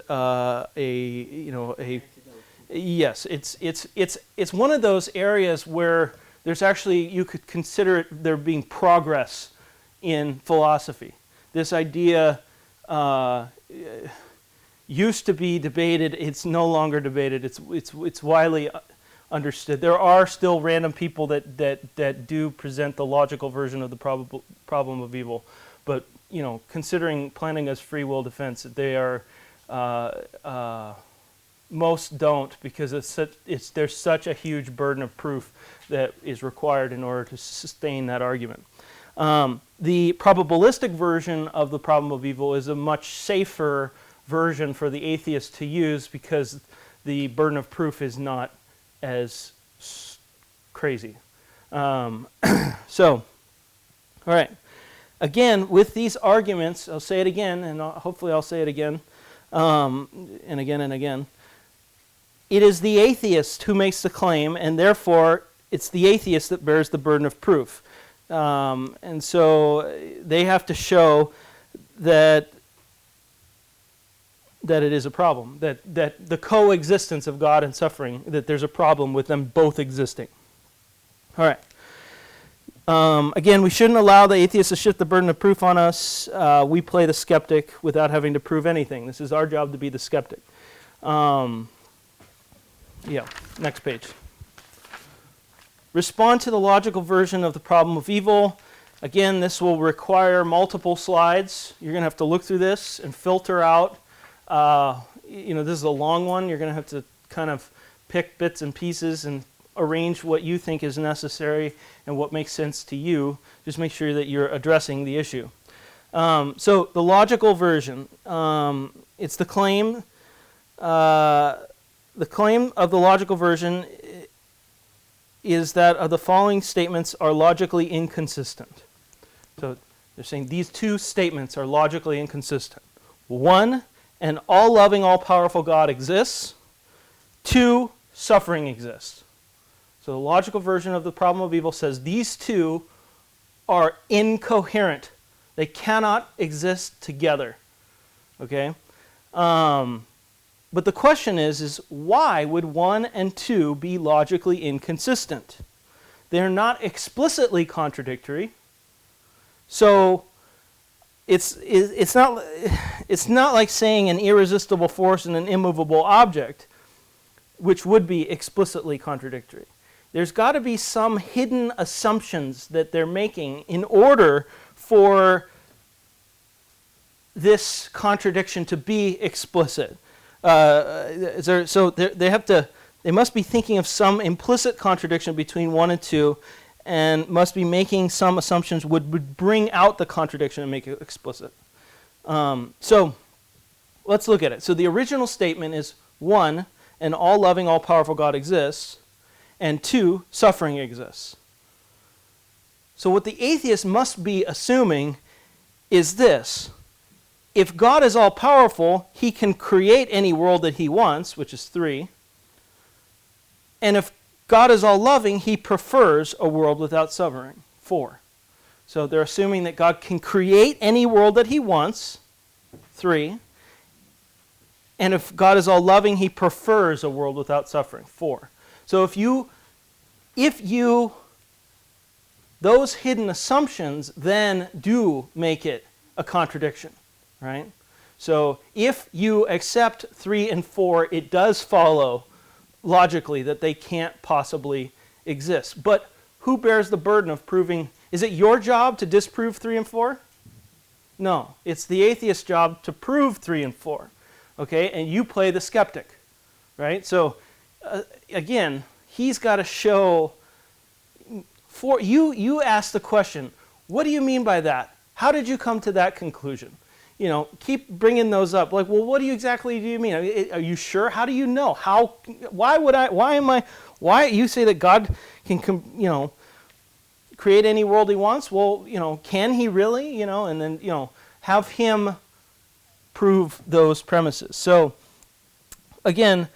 yes, it's one of those areas where there's actually, you could consider it there being progress in philosophy. This idea used to be debated. It's no longer debated. It's widely understood. There are still random people that do present the logical version of the problem of evil, but considering Plantinga's free will defense, they are most don't, because there's such a huge burden of proof that is required in order to sustain that argument. The probabilistic version of the problem of evil is a much safer version for the atheist to use because the burden of proof is not as crazy. All right. Again, with these arguments, I'll say it again, and hopefully I'll say it again, and again and again. It is the atheist who makes the claim, and therefore it's the atheist that bears the burden of proof. And so they have to show that it is a problem, that the coexistence of God and suffering, that there's a problem with them both existing. All right. Again, we shouldn't allow the atheist to shift the burden of proof on us. We play the skeptic without having to prove anything. This is our job to be the skeptic. Next page. Respond to the logical version of the problem of evil. Again, this will require multiple slides. You're going to have to look through this and filter out. This is a long one. You're going to have to kind of pick bits and pieces and arrange what you think is necessary and what makes sense to you. Just make sure that you're addressing the issue. So the logical version, it's the claim. The claim of the logical version is that the following statements are logically inconsistent. So they're saying these two statements are logically inconsistent. 1, an all-loving, all-powerful God exists. 2, suffering exists. So the logical version of the problem of evil says these two are incoherent. They cannot exist together. Okay? But the question is why would 1 and 2 be logically inconsistent? They're not explicitly contradictory. So it's not like saying an irresistible force and an immovable object, which would be explicitly contradictory. There's got to be some hidden assumptions that they're making in order for this contradiction to be explicit. They must be thinking of some implicit contradiction between 1 and 2, and must be making some assumptions would bring out the contradiction and make it explicit. So let's look at it. So the original statement is 1, an all-loving, all-powerful God exists, and 2, suffering exists. So what the atheist must be assuming is this. If God is all-powerful, he can create any world that he wants, which is 3. And if God is all-loving, he prefers a world without suffering, 4. So they're assuming that God can create any world that he wants, 3. And if God is all-loving, he prefers a world without suffering, 4. So those hidden assumptions then do make it a contradiction. Right? So if you accept 3 and 4, it does follow logically that they can't possibly exist. But who bears the burden of proving? Is it your job to disprove 3 and 4? No, it's the atheist's job to prove 3 and 4. Okay, and you play the skeptic, right? So again, he's got to show you asked the question, what do you mean by that? How did you come to that conclusion? Keep bringing those up. Like, well, what do you mean? Are you sure? How do you know? Why you say that God can, create any world he wants? Well, can he really? And then, have him prove those premises. So, again,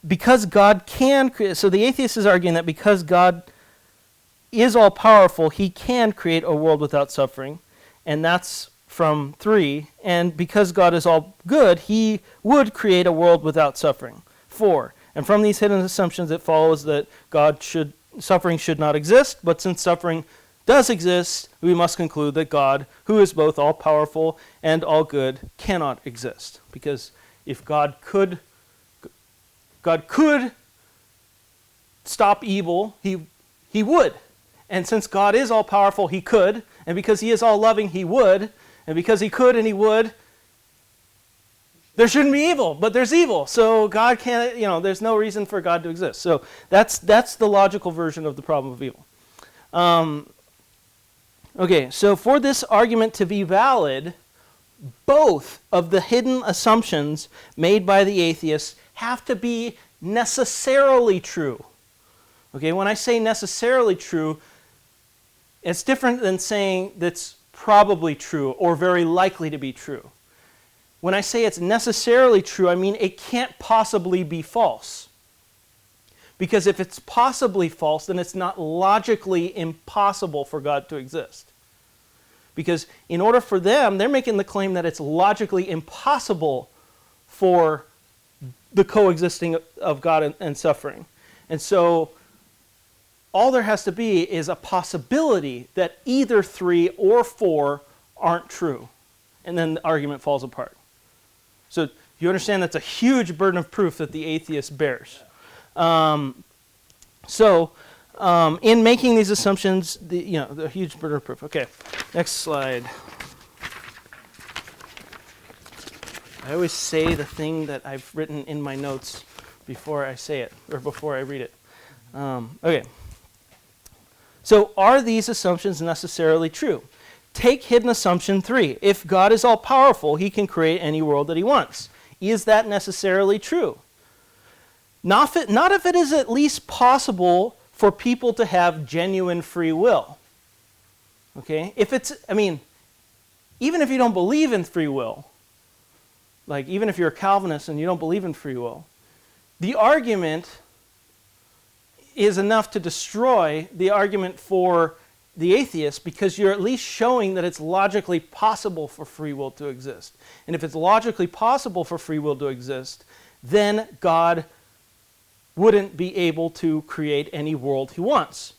because God can create, so the atheist is arguing that because God is all-powerful, he can create a world without suffering, and that's from 3. And because God is all good, he would create a world without suffering. 4. And from these hidden assumptions, it follows that suffering should not exist, but since suffering does exist, we must conclude that God, who is both all-powerful and all-good, cannot exist. Because if God could stop evil, he would. And since God is all-powerful, he could. And because he is all-loving, he would. And because he could and he would, there shouldn't be evil, but there's evil. So God can't, there's no reason for God to exist. So that's the logical version of the problem of evil. Okay, so for this argument to be valid, both of the hidden assumptions made by the atheists have to be necessarily true. Okay, when I say necessarily true, it's different than saying that's probably true or very likely to be true. When I say it's necessarily true, I mean it can't possibly be false. Because if it's possibly false, then it's not logically impossible for God to exist. Because in order for them, they're making the claim that it's logically impossible for the coexisting of God and suffering. And so all there has to be is a possibility that either 3 or 4 aren't true. And then the argument falls apart. So you understand that's a huge burden of proof that the atheist bears. In making these assumptions, the huge burden of proof. Okay, next slide. I always say the thing that I've written in my notes before I say it, or before I read it. Okay. So are these assumptions necessarily true? Take hidden assumption 3. If God is all-powerful, he can create any world that he wants. Is that necessarily true? Not if it is at least possible for people to have genuine free will. Okay? Even if you don't believe in free will, like even if you're a Calvinist and you don't believe in free will, the argument is enough to destroy the argument for the atheist, because you're at least showing that it's logically possible for free will to exist. And if it's logically possible for free will to exist, then God wouldn't be able to create any world he wants.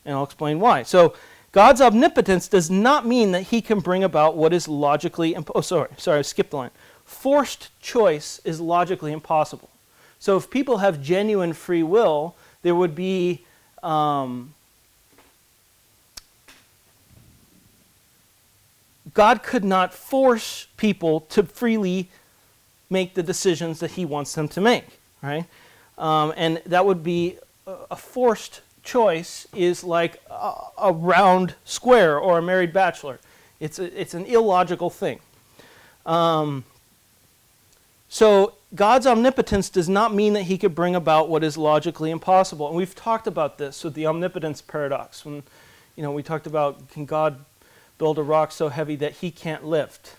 And I'll explain why. So God's omnipotence does not mean that he can bring about what is logically sorry, I skipped the line. Forced choice is logically impossible. So if people have genuine free will, there would be God could not force people to freely make the decisions that he wants them to make, right? And that would be a forced choice is like a round square or a married bachelor. It's an illogical thing. So God's omnipotence does not mean that he could bring about what is logically impossible. And we've talked about this with the omnipotence paradox. When we talked about, can God build a rock so heavy that he can't lift?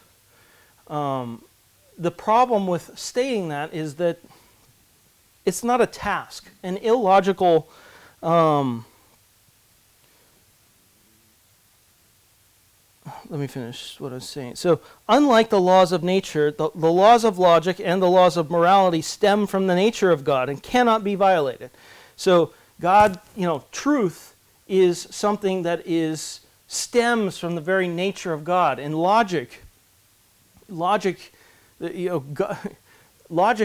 The problem with stating that is that it's not a task. An illogical let me finish what I was saying. So, unlike the laws of nature, the laws of logic and the laws of morality stem from the nature of God and cannot be violated. So, God, truth is something that stems from the very nature of God. And logic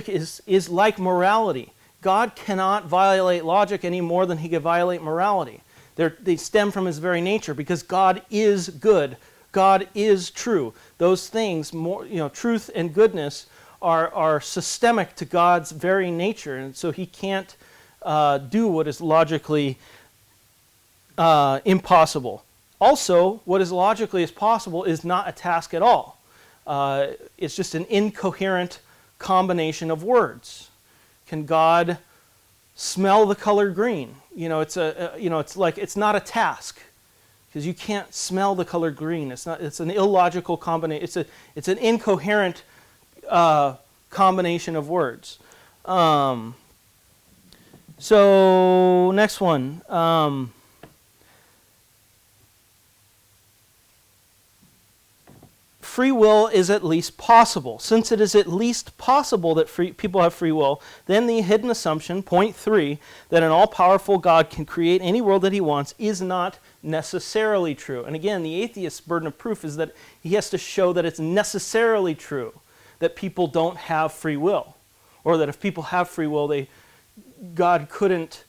is like morality. God cannot violate logic any more than he can violate morality. They stem from his very nature because God is good. God is true. Those things, truth and goodness, are systemic to God's very nature, and so he can't do what is logically impossible. Also, what is logically is possible is not a task at all. It's just an incoherent combination of words. Can God smell the color green? It's it's not a task because you can't smell the color green. It's an illogical combination. It's an incoherent combination of words. So next one. Free will is at least possible. Since it is at least possible that people have free will, then the hidden assumption, point 3, that an all-powerful God can create any world that he wants is not necessarily true. And again, the atheist's burden of proof is that he has to show that it's necessarily true that people don't have free will, or that if people have free will, God couldn't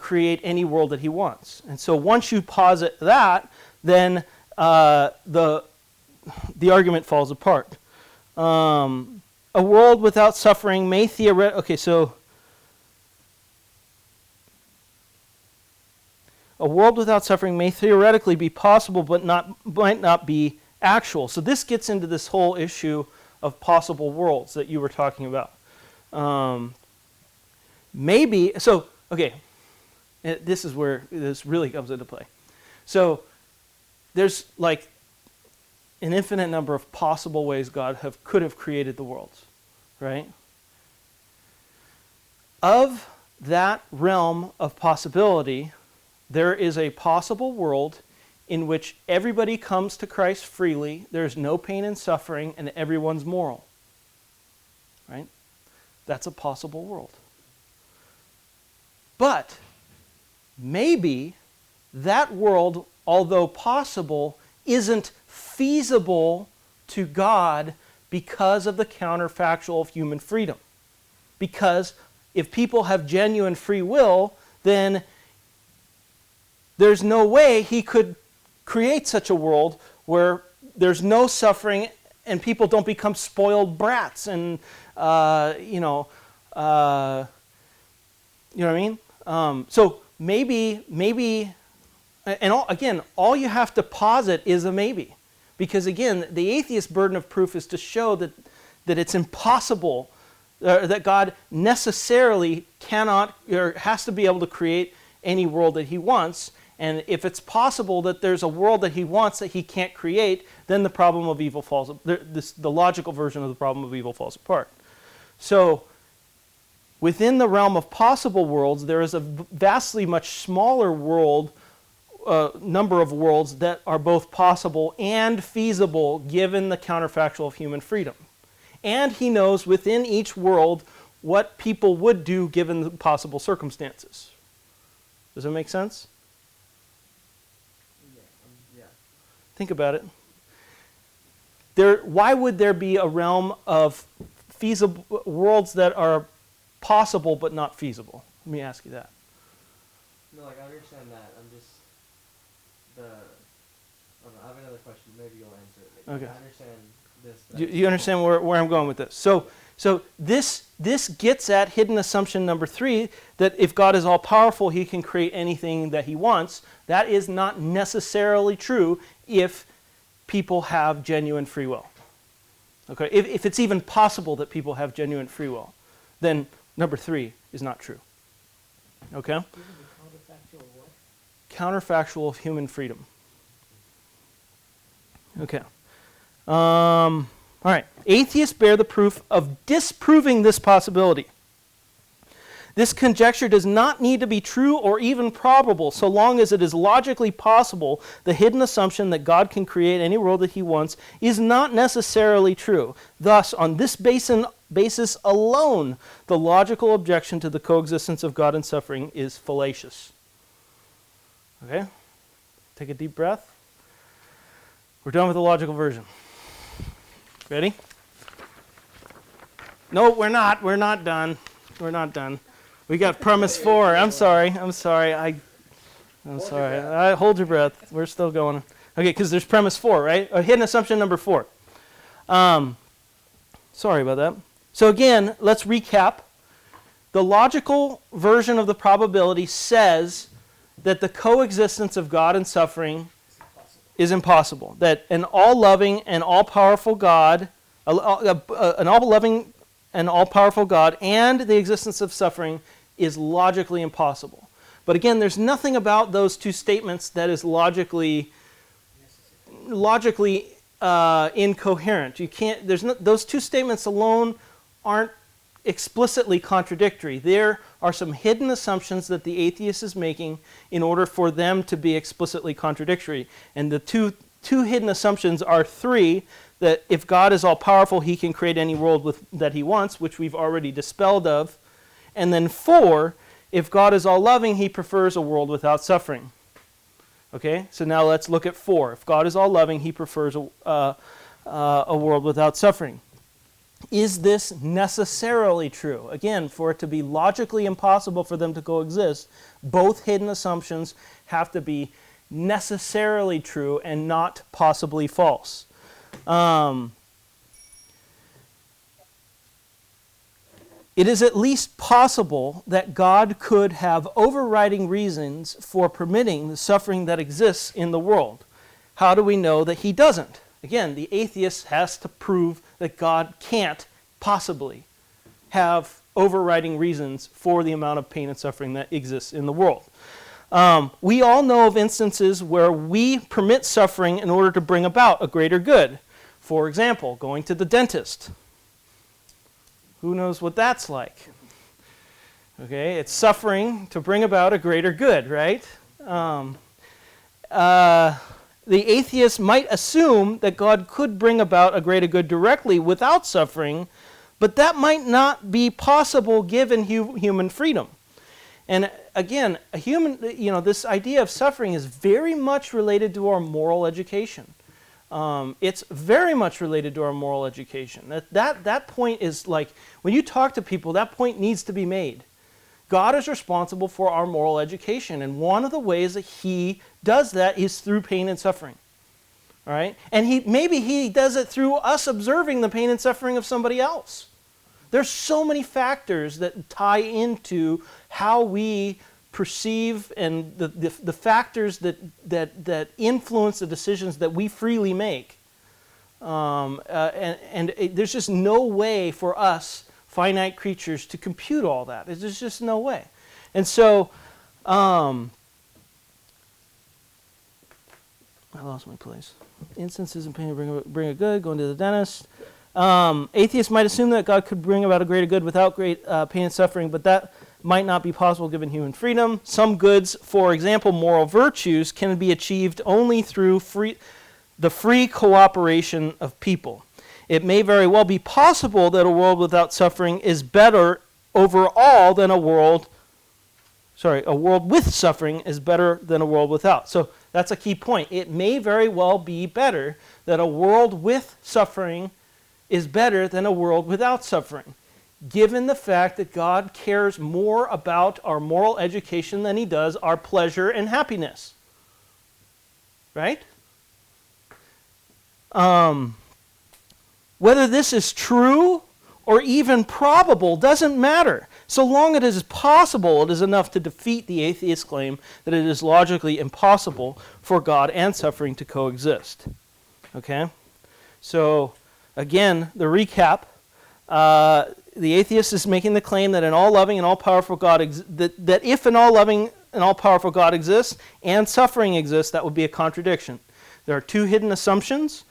create any world that he wants. And so once you posit that, then the argument falls apart. A world without suffering may a world without suffering may theoretically be possible, but might not be actual. So this gets into this whole issue of possible worlds that you were talking about. This is where this really comes into play. So there's like an infinite number of possible ways God could have created the worlds, right? Of that realm of possibility, there is a possible world in which everybody comes to Christ freely, there's no pain and suffering, and everyone's moral, right? That's a possible world. But maybe that world, although possible, isn't feasible to God because of the counterfactual of human freedom. Because if people have genuine free will, then there's no way he could create such a world where there's no suffering and people don't become spoiled brats and you know what I mean? So maybe, and all you have to posit is a maybe. Because again, the atheist burden of proof is to show that it's impossible, that God necessarily cannot or has to be able to create any world that he wants. And if it's possible that there's a world that he wants that he can't create, then the problem of evil falls, the logical version of the problem of evil falls apart. So within the realm of possible worlds, there is a vastly much smaller number of worlds that are both possible and feasible given the counterfactual of human freedom. And he knows within each world what people would do given the possible circumstances. Does that make sense? Yeah. Think about it. Why would there be a realm of feasible worlds that are possible but not feasible? Let me ask you that. No, I understand that. I'm just I have another question. Maybe you'll answer it. Okay. I understand this. You understand where I'm going with this? So this gets at hidden assumption number 3, that if God is all powerful, he can create anything that he wants. That is not necessarily true if people have genuine free will. Okay, if it's even possible that people have genuine free will, then number 3 is not true. Okay? Counterfactual of human freedom. Okay. All right. Atheists bear the proof of disproving this possibility. This conjecture does not need to be true or even probable, so long as it is logically possible. The hidden assumption that God can create any world that he wants is not necessarily true. Thus, on this basis alone, the logical objection to the coexistence of God and suffering is fallacious. Okay? Take a deep breath. We're done with the logical version. Ready? No, we're not. We're not done. We're not done. We got premise 4. I'm sorry. I'm sorry. Hold your breath. We're still going. Okay, because there's premise 4, right? Hidden assumption number 4. Sorry about that. So again, let's recap. The logical version of the probability says that the coexistence of God and suffering is impossible. That an all-loving and all-powerful God, an all-loving and all-powerful God and the existence of suffering is logically impossible. But again, there's nothing about those two statements that is logically incoherent. You can't. Those two statements alone aren't explicitly contradictory. There are some hidden assumptions that the atheist is making in order for them to be explicitly contradictory. And the two hidden assumptions are three: that if God is all-powerful, he can create any world that he wants, which we've already dispelled of. And then four, if God is all-loving, he prefers a world without suffering. Okay, so now let's look at four. If God is all-loving, he prefers a world without suffering. Is this necessarily true? Again, for it to be logically impossible for them to coexist, both hidden assumptions have to be necessarily true and not possibly false. It is at least possible that God could have overriding reasons for permitting the suffering that exists in the world. How do we know that he doesn't? Again, the atheist has to prove that God can't possibly have overriding reasons for the amount of pain and suffering that exists in the world. We all know of instances where we permit suffering in order to bring about a greater good. For example, going to the dentist. Who knows what that's like? Okay, it's suffering to bring about a greater good, right? The atheist might assume that God could bring about a greater good directly without suffering, but that might not be possible given human freedom. And again, this idea of suffering is very much related to our moral education. It's very much related to our moral education. That point is like, when you talk to people, that point needs to be made. God is responsible for our moral education, and one of the ways that he does that is through pain and suffering. All right? And maybe he does it through us observing the pain and suffering of somebody else. There's so many factors that tie into how we perceive and the factors that influence the decisions that we freely make. There's just no way for us finite creatures to compute all that. There's just no way. And so, I lost my place. Instances of pain bring a good, going to the dentist. Atheists might assume that God could bring about a greater good without great pain and suffering, but that might not be possible given human freedom. Some goods, for example, moral virtues, can be achieved only through the free cooperation of people. It may very well be possible that a world without suffering is better overall than a world with suffering is better than a world without. So that's a key point. It may very well be better that a world with suffering is better than a world without suffering, given the fact that God cares more about our moral education than he does our pleasure and happiness. Right? Whether this is true or even probable doesn't matter. So long as it is possible, it is enough to defeat the atheist's claim that it is logically impossible for God and suffering to coexist. Okay? So, again, the recap. The atheist is making the claim that an all-loving and all-powerful God that if an all-loving and all-powerful God exists and suffering exists, that would be a contradiction. There are two hidden assumptions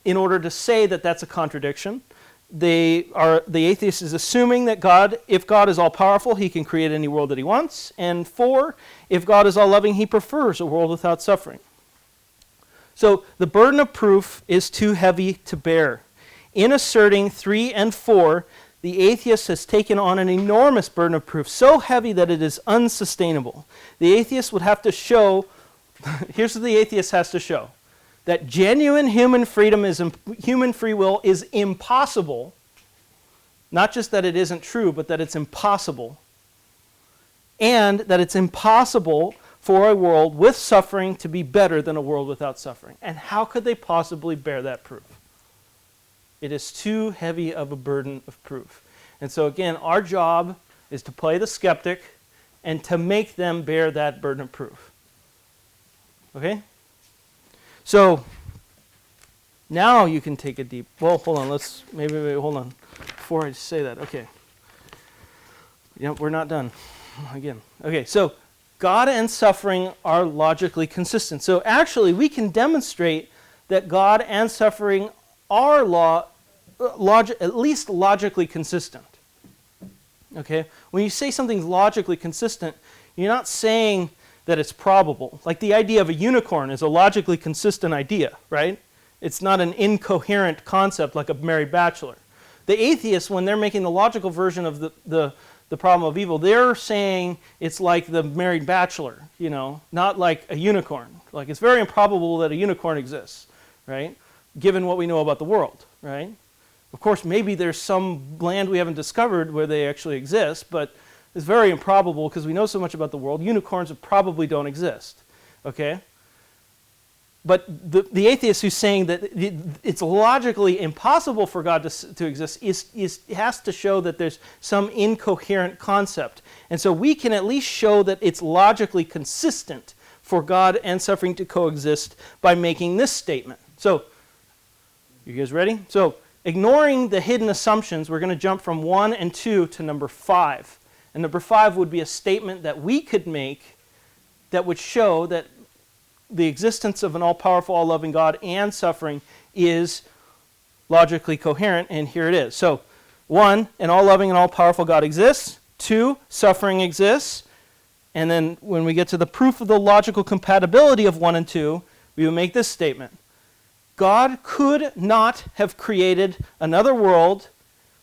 in order to say that that's a contradiction. The atheist is assuming that if God is all-powerful, he can create any world that he wants. And 4, if God is all-loving, he prefers a world without suffering. So the burden of proof is too heavy to bear. In asserting 3 and 4, the atheist has taken on an enormous burden of proof, so heavy that it is unsustainable. The atheist would have to show, here's what the atheist has to show, that genuine human free will is impossible, not just that it isn't true, but that it's impossible, and that it's impossible for a world with suffering to be better than a world without suffering. And how could they possibly bear that proof? It is too heavy of a burden of proof. And so again, our job is to play the skeptic and to make them bear that burden of proof. Okay? So now you can take a deep, well, hold on, hold on. Before I say that, okay. Yep, we're not done. Again. Okay, so God and suffering are logically consistent. So actually, we can demonstrate that God and suffering are at least logically consistent. Okay? When you say something's logically consistent, you're not saying that it's probable. Like the idea of a unicorn is a logically consistent idea, right? It's not an incoherent concept like a married bachelor. The atheists, when they're making the logical version of the problem of evil, they're saying it's like the married bachelor, not like a unicorn. Like it's very improbable that a unicorn exists, right? Given what we know about the world, right? Of course, maybe there's some land we haven't discovered where they actually exist, but it's very improbable because we know so much about the world. Unicorns probably don't exist, okay? But the atheist who's saying that it's logically impossible for God to exist has to show that there's some incoherent concept. And so we can at least show that it's logically consistent for God and suffering to coexist by making this statement. So, you guys ready? So, ignoring the hidden assumptions, we're going to jump from 1 and 2 to number 5. And number 5 would be a statement that we could make that would show that the existence of an all-powerful, all-loving God and suffering is logically coherent, and here it is. So, 1, an all-loving and all-powerful God exists. 2, suffering exists. And then when we get to the proof of the logical compatibility of 1 and 2, we will make this statement. God could not have created another world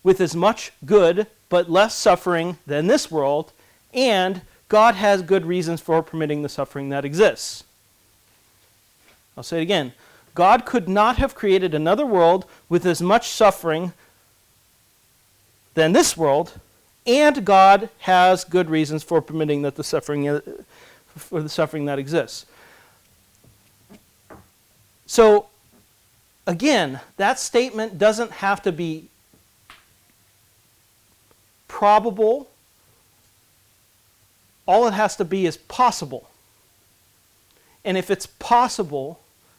with as much good but less suffering than this world, and God has good reasons for permitting the suffering that exists. I'll say it again. God could not have created another world with as much suffering than this world, and God has good reasons for permitting that the suffering that exists. So, again, that statement doesn't have to be probable. All it has to be is possible. And if it's possible,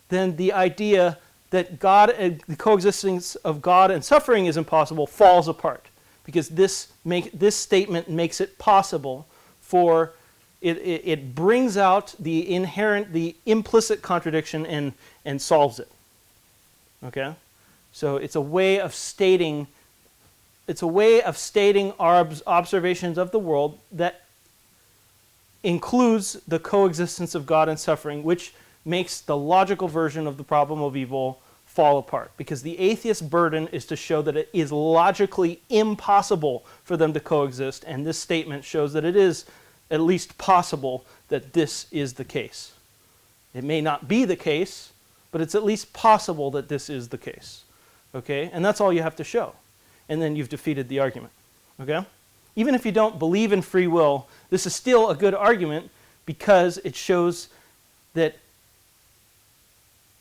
then the idea that the coexistence of God and suffering is impossible falls apart, because this statement makes it possible for it brings out the implicit contradiction and solves it. Okay, so it's a way of stating our observations of the world that includes the coexistence of God and suffering, which makes the logical version of the problem of evil fall apart. Because the atheist's burden is to show that it is logically impossible for them to coexist, and this statement shows that it is at least possible that this is the case. It may not be the case, but it's at least possible that this is the case. Okay? And that's all you have to show. And then you've defeated the argument. Okay? Even if you don't believe in free will, this is still a good argument because it shows that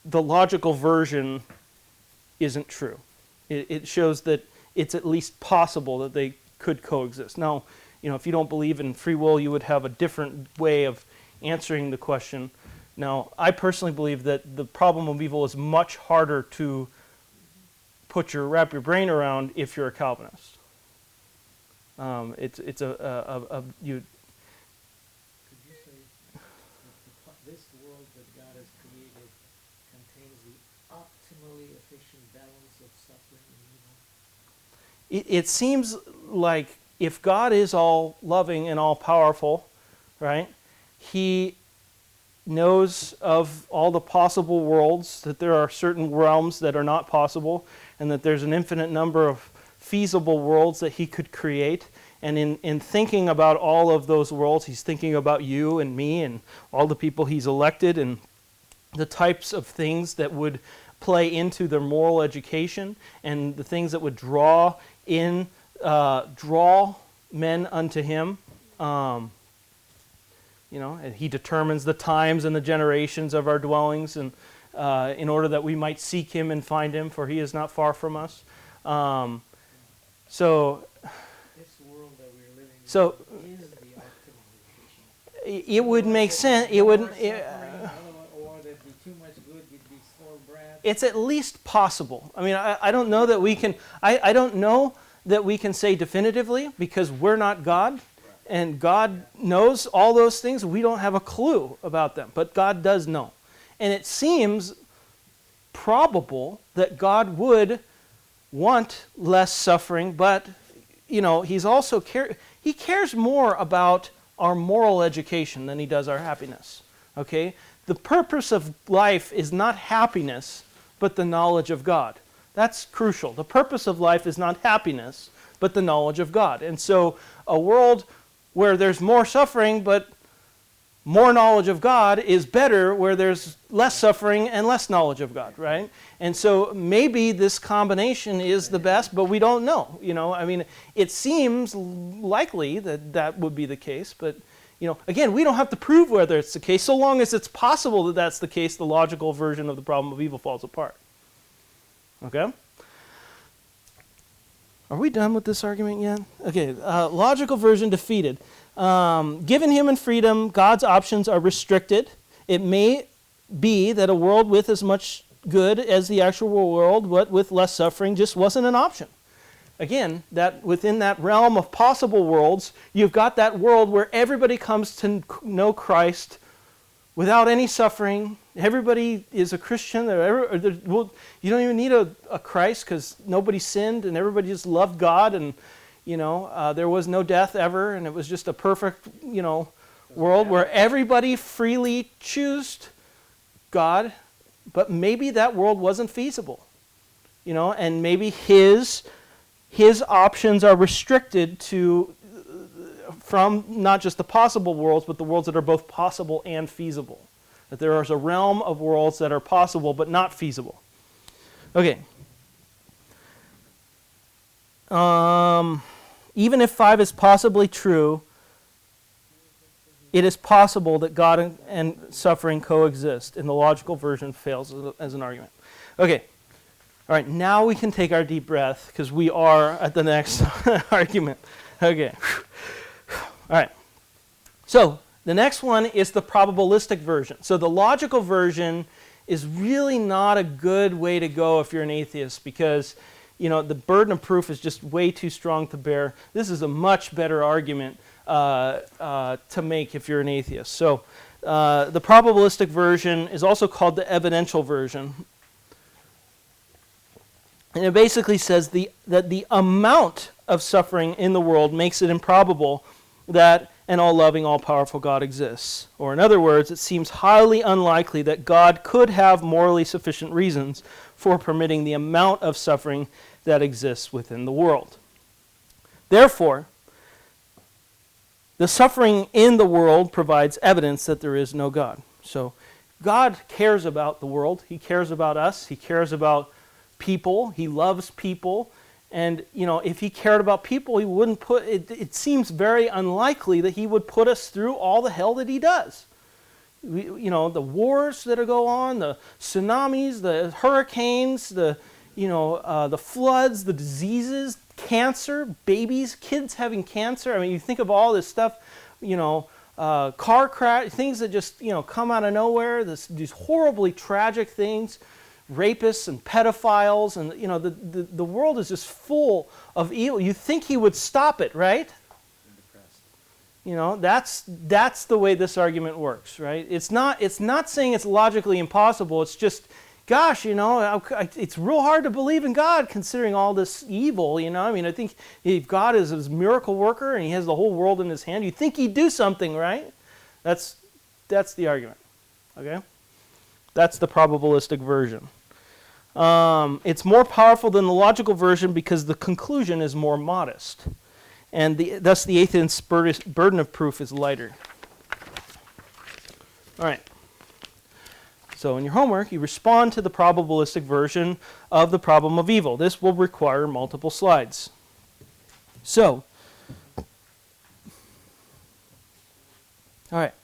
the logical version isn't true. It shows that it's at least possible that they could coexist. Now, if you don't believe in free will, you would have a different way of answering the question. Now, I personally believe that the problem of evil is much harder to wrap your brain around if you're a Calvinist. It's you. Could you say this world that God has created contains the optimally efficient balance of suffering and evil? It seems like if God is all loving and all powerful, right? He knows of all the possible worlds, that there are certain realms that are not possible, and that there's an infinite number of feasible worlds that he could create. And in thinking about all of those worlds, he's thinking about you and me and all the people he's elected and the types of things that would play into their moral education and the things that would draw men unto him. And he determines the times and the generations of our dwellings and in order that we might seek him and find him, for he is not far from us. So This world that we're living So- in is the optimal location. it would make sense. It would. Or there'd be too much good, you'd be spoiled brat. It's at least possible. I mean, I don't know that we can. I don't know that we can say definitively because we're not God, and God knows all those things. We don't have a clue about them, but God does know, and it seems probable that God would want less suffering, but he's also he cares more about our moral education than he does our happiness. Okay? The purpose of life is not happiness, but the knowledge of God. That's crucial. The purpose of life is not happiness, but the knowledge of God. And so a world where there's more suffering, but more knowledge of God is better where there's less suffering and less knowledge of God, right? And so maybe this combination is the best, but we don't know. I mean, it seems likely that that would be the case, but again, we don't have to prove whether it's the case. So long as it's possible that that's the case, the logical version of the problem of evil falls apart. Okay? Are we done with this argument yet? Okay, logical version defeated. Given human freedom, God's options are restricted. It may be that a world with as much good as the actual world, but with less suffering, just wasn't an option. Again, that within that realm of possible worlds, you've got that world where everybody comes to know Christ without any suffering. Everybody is a Christian. You don't even need a Christ because nobody sinned and everybody just loved God, and there was no death ever, and it was just a perfect world where everybody freely chose God. But maybe that world wasn't feasible, and maybe his options are restricted to from not just the possible worlds, but the worlds that are both possible and feasible. That there is a realm of worlds that are possible but not feasible. Okay. Even if 5 is possibly true, it is possible that God and suffering coexist, and the logical version fails as an argument. Okay. All right, now we can take our deep breath because we are at the next argument. Okay. All right. So the next one is the probabilistic version. So the logical version is really not a good way to go if you're an atheist because, the burden of proof is just way too strong to bear. This is a much better argument to make if you're an atheist. So the probabilistic version is also called the evidential version. And it basically says that the amount of suffering in the world makes it improbable that an all-loving, all-powerful God exists. Or in other words, it seems highly unlikely that God could have morally sufficient reasons for permitting the amount of suffering that exists within the world. Therefore, the suffering in the world provides evidence that there is no God. So God cares about the world. He cares about us. He cares about people. He loves people. And, if he cared about people, he wouldn't put, it seems very unlikely that he would put us through all the hell that he does. The wars that go on, the tsunamis, the hurricanes, the floods, the diseases, cancer, babies, kids having cancer. I mean, you think of all this stuff, car crash, things that just, come out of nowhere, these horribly tragic things. Rapists and pedophiles, and the world is just full of evil. You think he would stop it, right? That's the way this argument works, right? It's not saying it's logically impossible. It's just, gosh, it's real hard to believe in God considering all this evil. I mean, I think if God is a miracle worker and he has the whole world in his hand, you think he'd do something, right? That's the argument. Okay. That's the probabilistic version. It's more powerful than the logical version because the conclusion is more modest. And thus the atheist's burden of proof is lighter. All right. So in your homework, you respond to the probabilistic version of the problem of evil. This will require multiple slides. So, all right.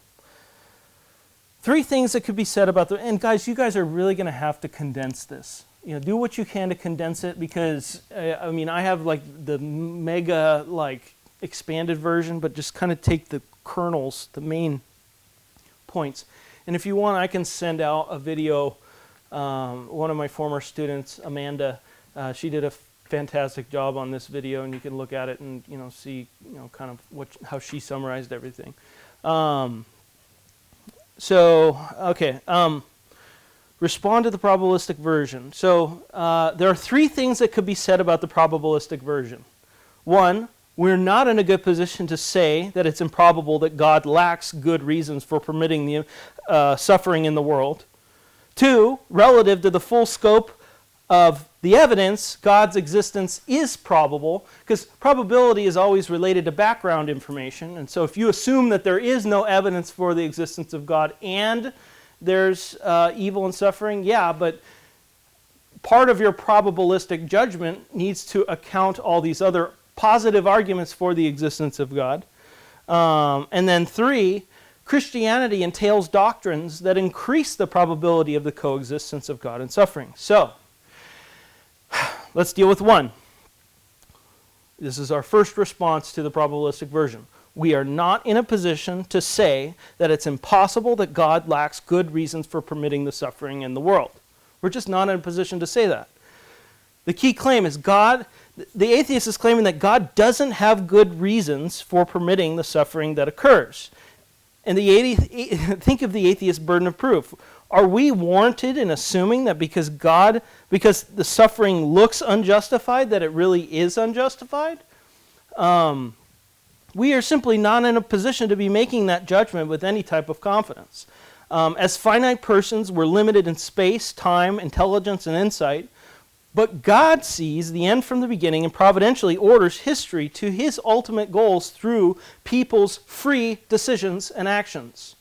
3 things that could be said about and guys, you guys are really going to have to condense this. Do what you can to condense it, because I mean, I have like the mega like expanded version, but just kind of take the kernels, the main points. And if you want, I can send out a video. One of my former students, Amanda, she did a fantastic job on this video, and you can look at it and see kind of how she summarized everything. Respond to the probabilistic version. So there are 3 things that could be said about the probabilistic version. 1, we're not in a good position to say that it's improbable that God lacks good reasons for permitting the suffering in the world. 2, relative to the full scope of the evidence, God's existence is probable, because probability is always related to background information. And so if you assume that there is no evidence for the existence of God and there's evil and suffering, yeah, but part of your probabilistic judgment needs to account all these other positive arguments for the existence of God. And then 3, Christianity entails doctrines that increase the probability of the coexistence of God and suffering. So, let's deal with 1. This is our first response to the probabilistic version. We are not in a position to say that it's impossible that God lacks good reasons for permitting the suffering in the world. We're just not in a position to say that. The key claim is the atheist is claiming that God doesn't have good reasons for permitting the suffering that occurs. And think of the atheist's burden of proof. Are we warranted in assuming that because the suffering looks unjustified, that it really is unjustified? We are simply not in a position to be making that judgment with any type of confidence. As finite persons, we're limited in space, time, intelligence, and insight. But God sees the end from the beginning and providentially orders history to his ultimate goals through people's free decisions and actions.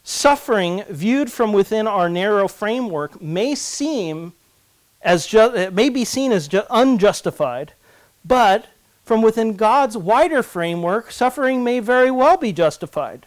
Suffering, viewed from within our narrow framework, may be seen as unjustified, but from within God's wider framework, suffering may very well be justified.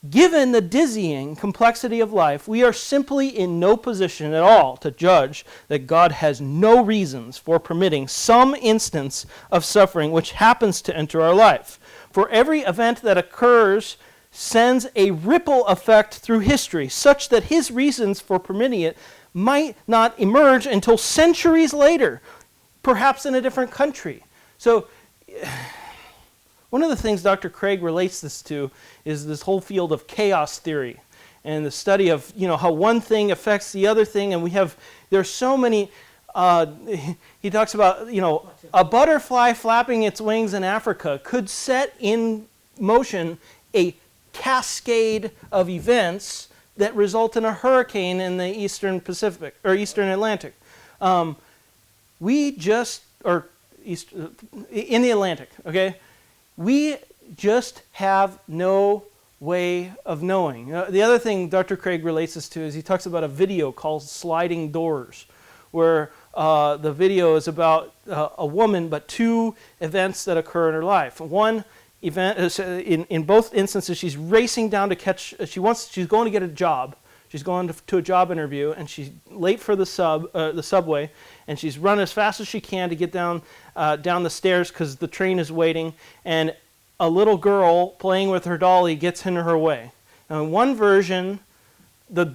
Given the dizzying complexity of life, we are simply in no position at all to judge that God has no reasons for permitting some instance of suffering which happens to enter our life. For every event that occurs sends a ripple effect through history, such that his reasons for permitting it might not emerge until centuries later, perhaps in a different country. So, one of the things Dr. Craig relates this to is this whole field of chaos theory and the study of how one thing affects the other thing, and there's so many. He talks about a butterfly flapping its wings in Africa could set in motion a cascade of events that result in a hurricane in the Eastern Pacific or Eastern Atlantic. In the Atlantic, okay? We just have no way of knowing. The other thing Dr. Craig relates this to is he talks about a video called Sliding Doors, where the video is about a woman, but 2 events that occur in her life. One event is, in both instances, she's racing down to catch. She's going to get a job. She's going to a job interview, and she's late for the subway, and she's run as fast as she can to get down the stairs because the train is waiting, and a little girl playing with her dolly gets in her way. Now, in one version, the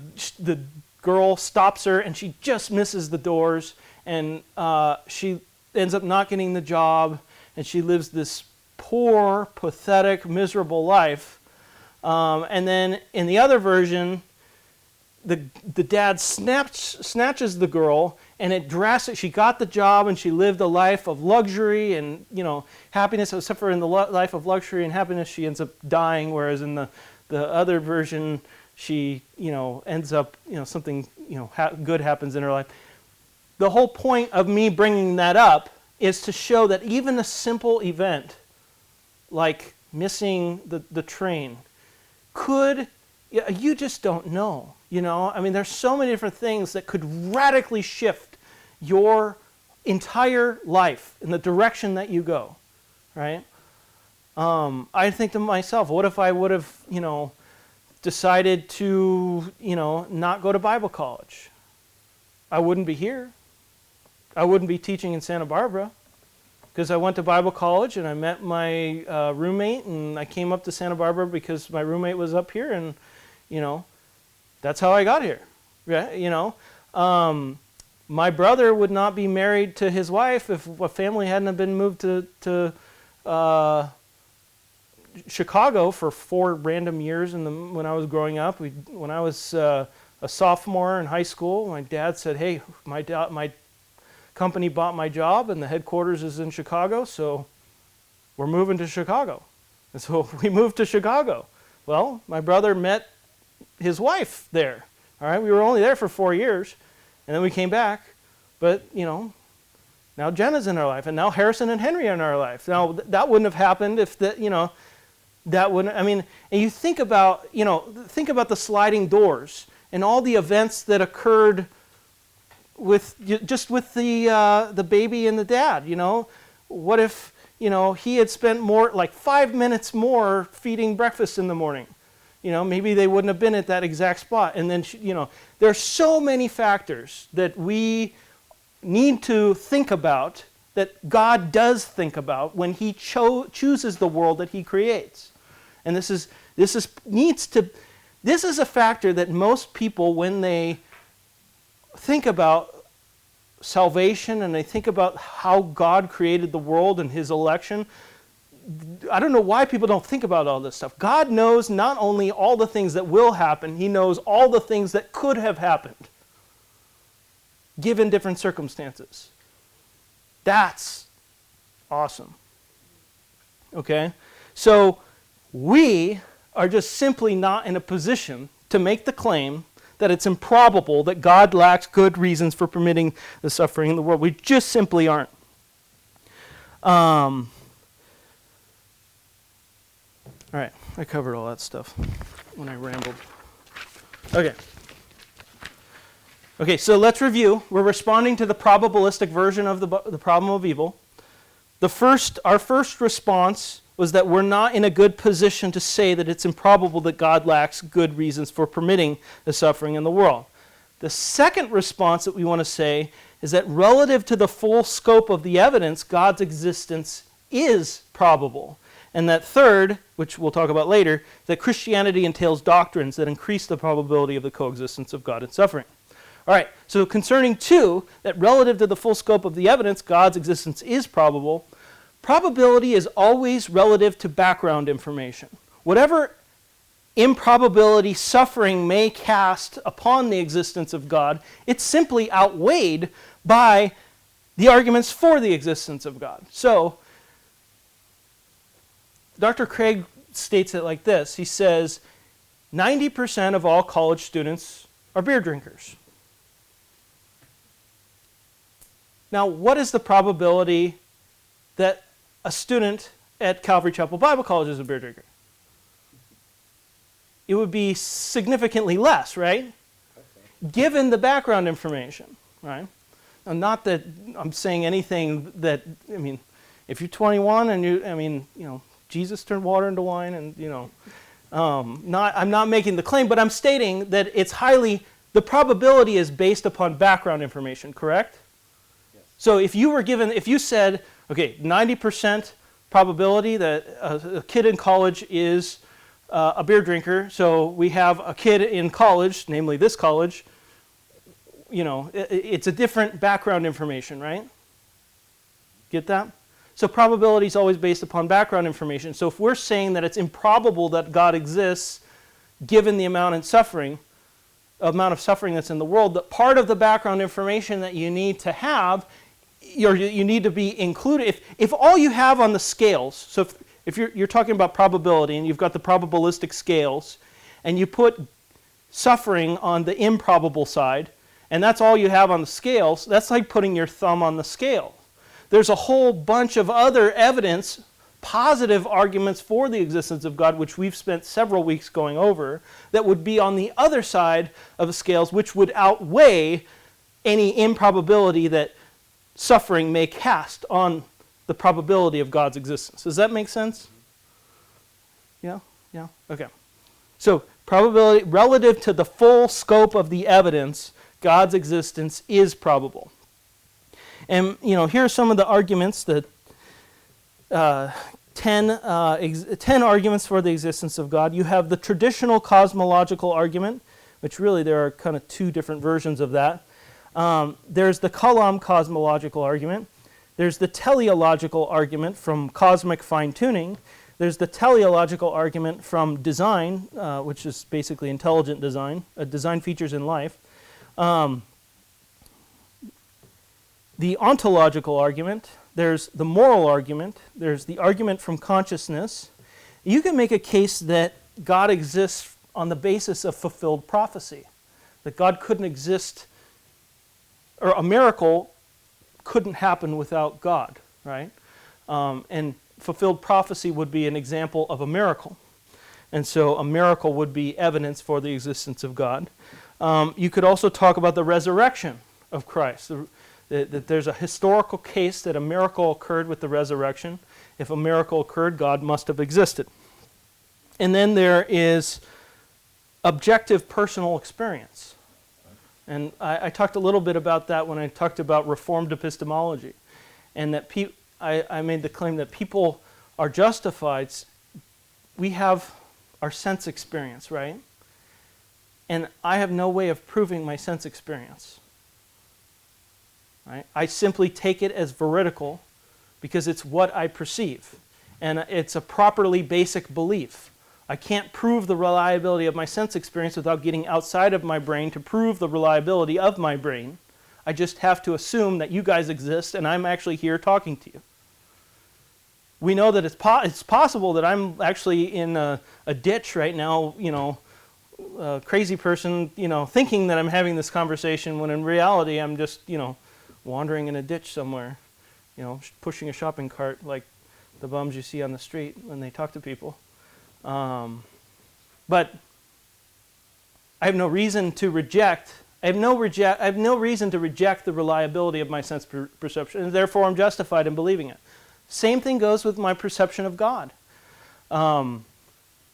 girl stops her, and she just misses the doors, and she ends up not getting the job, and she lives this poor, pathetic, miserable life. And then in the other version, the dad snatches the girl, and she got the job, and she lived a life of luxury and happiness, except for in the life of luxury and happiness she ends up dying, whereas in the other version she ends up something good happens in her life. The whole point of me bringing that up is to show that even a simple event like missing the train you just don't know. I mean, there's so many different things that could radically shift your entire life in the direction that you go, right? I think to myself, what if I would have, decided to, not go to Bible college, I wouldn't be here. I wouldn't be teaching in Santa Barbara, because I went to Bible college and I met my roommate, and I came up to Santa Barbara because my roommate was up here, and, that's how I got here. Yeah, my brother would not be married to his wife if a family hadn't been moved to Chicago for 4 random years when I was growing up. When I was a sophomore in high school, my dad said, "Hey, my company bought my job and the headquarters is in Chicago, so we're moving to Chicago." And so we moved to Chicago. Well, my brother met his wife there. All right, we were only there for 4 years, and then we came back. But, now Jenna's in our life, and now Harrison and Henry are in our life. Now, that wouldn't have happened if that wouldn't, and you think about the sliding doors and all the events that occurred with the baby and the dad. What if he had spent more, like 5 minutes more, feeding breakfast in the morning? Maybe they wouldn't have been at that exact spot. And then there are so many factors that we need to think about, that God does think about when He chooses the world that He creates. And this is a factor that most people, when they think about salvation and they think about how God created the world and His election, I don't know why people don't think about all this stuff. God knows not only all the things that will happen, He knows all the things that could have happened, given different circumstances. That's awesome. Okay? So we are just simply not in a position to make the claim that it's improbable that God lacks good reasons for permitting the suffering in the world. We just simply aren't. All right, I covered all that stuff when I rambled. Okay, so let's review. We're responding to the probabilistic version of the problem of evil. Our first response was that we're not in a good position to say that it's improbable that God lacks good reasons for permitting the suffering in the world. The second response that we want to say is that relative to the full scope of the evidence, God's existence is probable. And that third, which we'll talk about later, that Christianity entails doctrines that increase the probability of the coexistence of God and suffering. All right, so concerning 2, that relative to the full scope of the evidence, God's existence is probable. Probability is always relative to background information. Whatever improbability suffering may cast upon the existence of God, it's simply outweighed by the arguments for the existence of God. So, Dr. Craig states it like this. He says, 90% of all college students are beer drinkers. Now, what is the probability that a student at Calvary Chapel Bible College is a beer drinker? It would be significantly less, right? Okay. Given the background information, right? Now, not that I'm saying anything that, if you're 21 and Jesus turned water into wine, and I'm not making the claim, but I'm stating that the probability is based upon background information, correct? Yes. So if you said, okay, 90% probability that a kid in college is a beer drinker, so we have a kid in college, namely this college, it's a different background information, right? Get that? So probability is always based upon background information. So if we're saying that it's improbable that God exists, given the amount of suffering that's in the world, that part of the background information that you need to have, you need to be included. If all you have on the scales, so if you're talking about probability and you've got the probabilistic scales, and you put suffering on the improbable side, and that's all you have on the scales, that's like putting your thumb on the scale. There's a whole bunch of other evidence, positive arguments for the existence of God, which we've spent several weeks going over, that would be on the other side of the scales, which would outweigh any improbability that suffering may cast on the probability of God's existence. Does that make sense? Yeah? Okay. So Probability relative to the full scope of the evidence, God's existence is probable. And here are some of the arguments that 10 arguments for the existence of God. You have the traditional cosmological argument, which really there are kind of two different versions of that. There's the Kalam cosmological argument. There's the teleological argument from cosmic fine-tuning. There's the teleological argument from design, which is basically intelligent design, design features in life. The ontological argument. There's the moral argument. There's the argument from consciousness. You can make a case that God exists on the basis of fulfilled prophecy, that God couldn't exist, or a miracle couldn't happen without God, right? And fulfilled prophecy would be an example of a miracle. And so a miracle would be evidence for the existence of God. You could also talk about the resurrection of Christ, that there's a historical case that a miracle occurred with the resurrection. If a miracle occurred, God must have existed. And then there is objective personal experience. And I talked a little bit about that when I talked about Reformed epistemology. And that I made the claim that people are justified. We have our sense experience, right? And I have no way of proving my sense experience. Right? I simply take it as veridical because it's what I perceive. And it's a properly basic belief. I can't prove the reliability of my sense experience without getting outside of my brain to prove the reliability of my brain. I just have to assume that you guys exist and I'm actually here talking to you. We know that it's possible that I'm actually in a ditch right now, a crazy person, thinking that I'm having this conversation when in reality I'm just, wandering in a ditch somewhere, pushing a shopping cart like the bums you see on the street when they talk to people. But I have no reason to reject. I have no reason to reject the reliability of my sense perception, and therefore I'm justified in believing it. Same thing goes with my perception of God.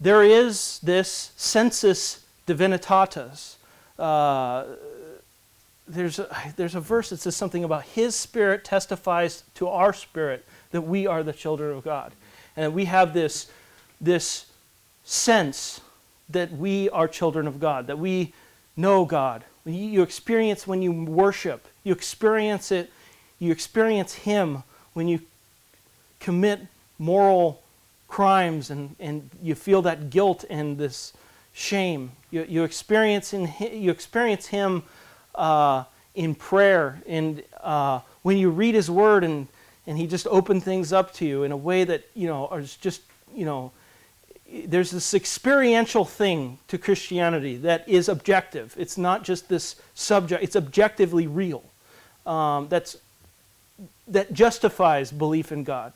There is this sensus divinitatis. There's a verse that says something about His Spirit testifies to our spirit that we are the children of God, and that we have this sense that we are children of God, that we know God. You experience when you worship. You experience it. You experience Him when you commit moral crimes and you feel that guilt and this shame. You experience Him in prayer, and when you read His Word and He just opened things up to you in a way that is just there's this experiential thing to Christianity that is objective. It's not just this subject. It's objectively real. That justifies belief in God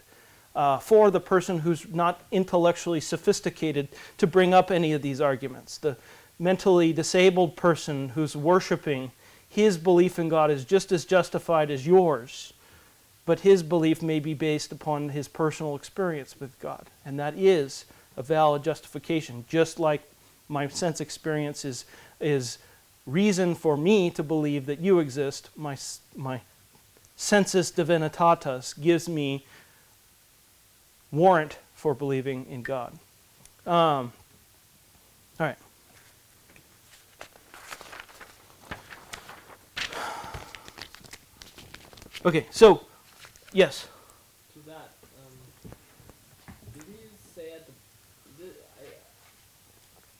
for the person who's not intellectually sophisticated to bring up any of these arguments. The mentally disabled person who's worshiping, his belief in God is just as justified as yours, but his belief may be based upon his personal experience with God, and that is a valid justification. Just like my sense experience is reason for me to believe that you exist, my sensus divinitatis gives me warrant for believing in God. All right. Okay, so, yes. To that, did you say at the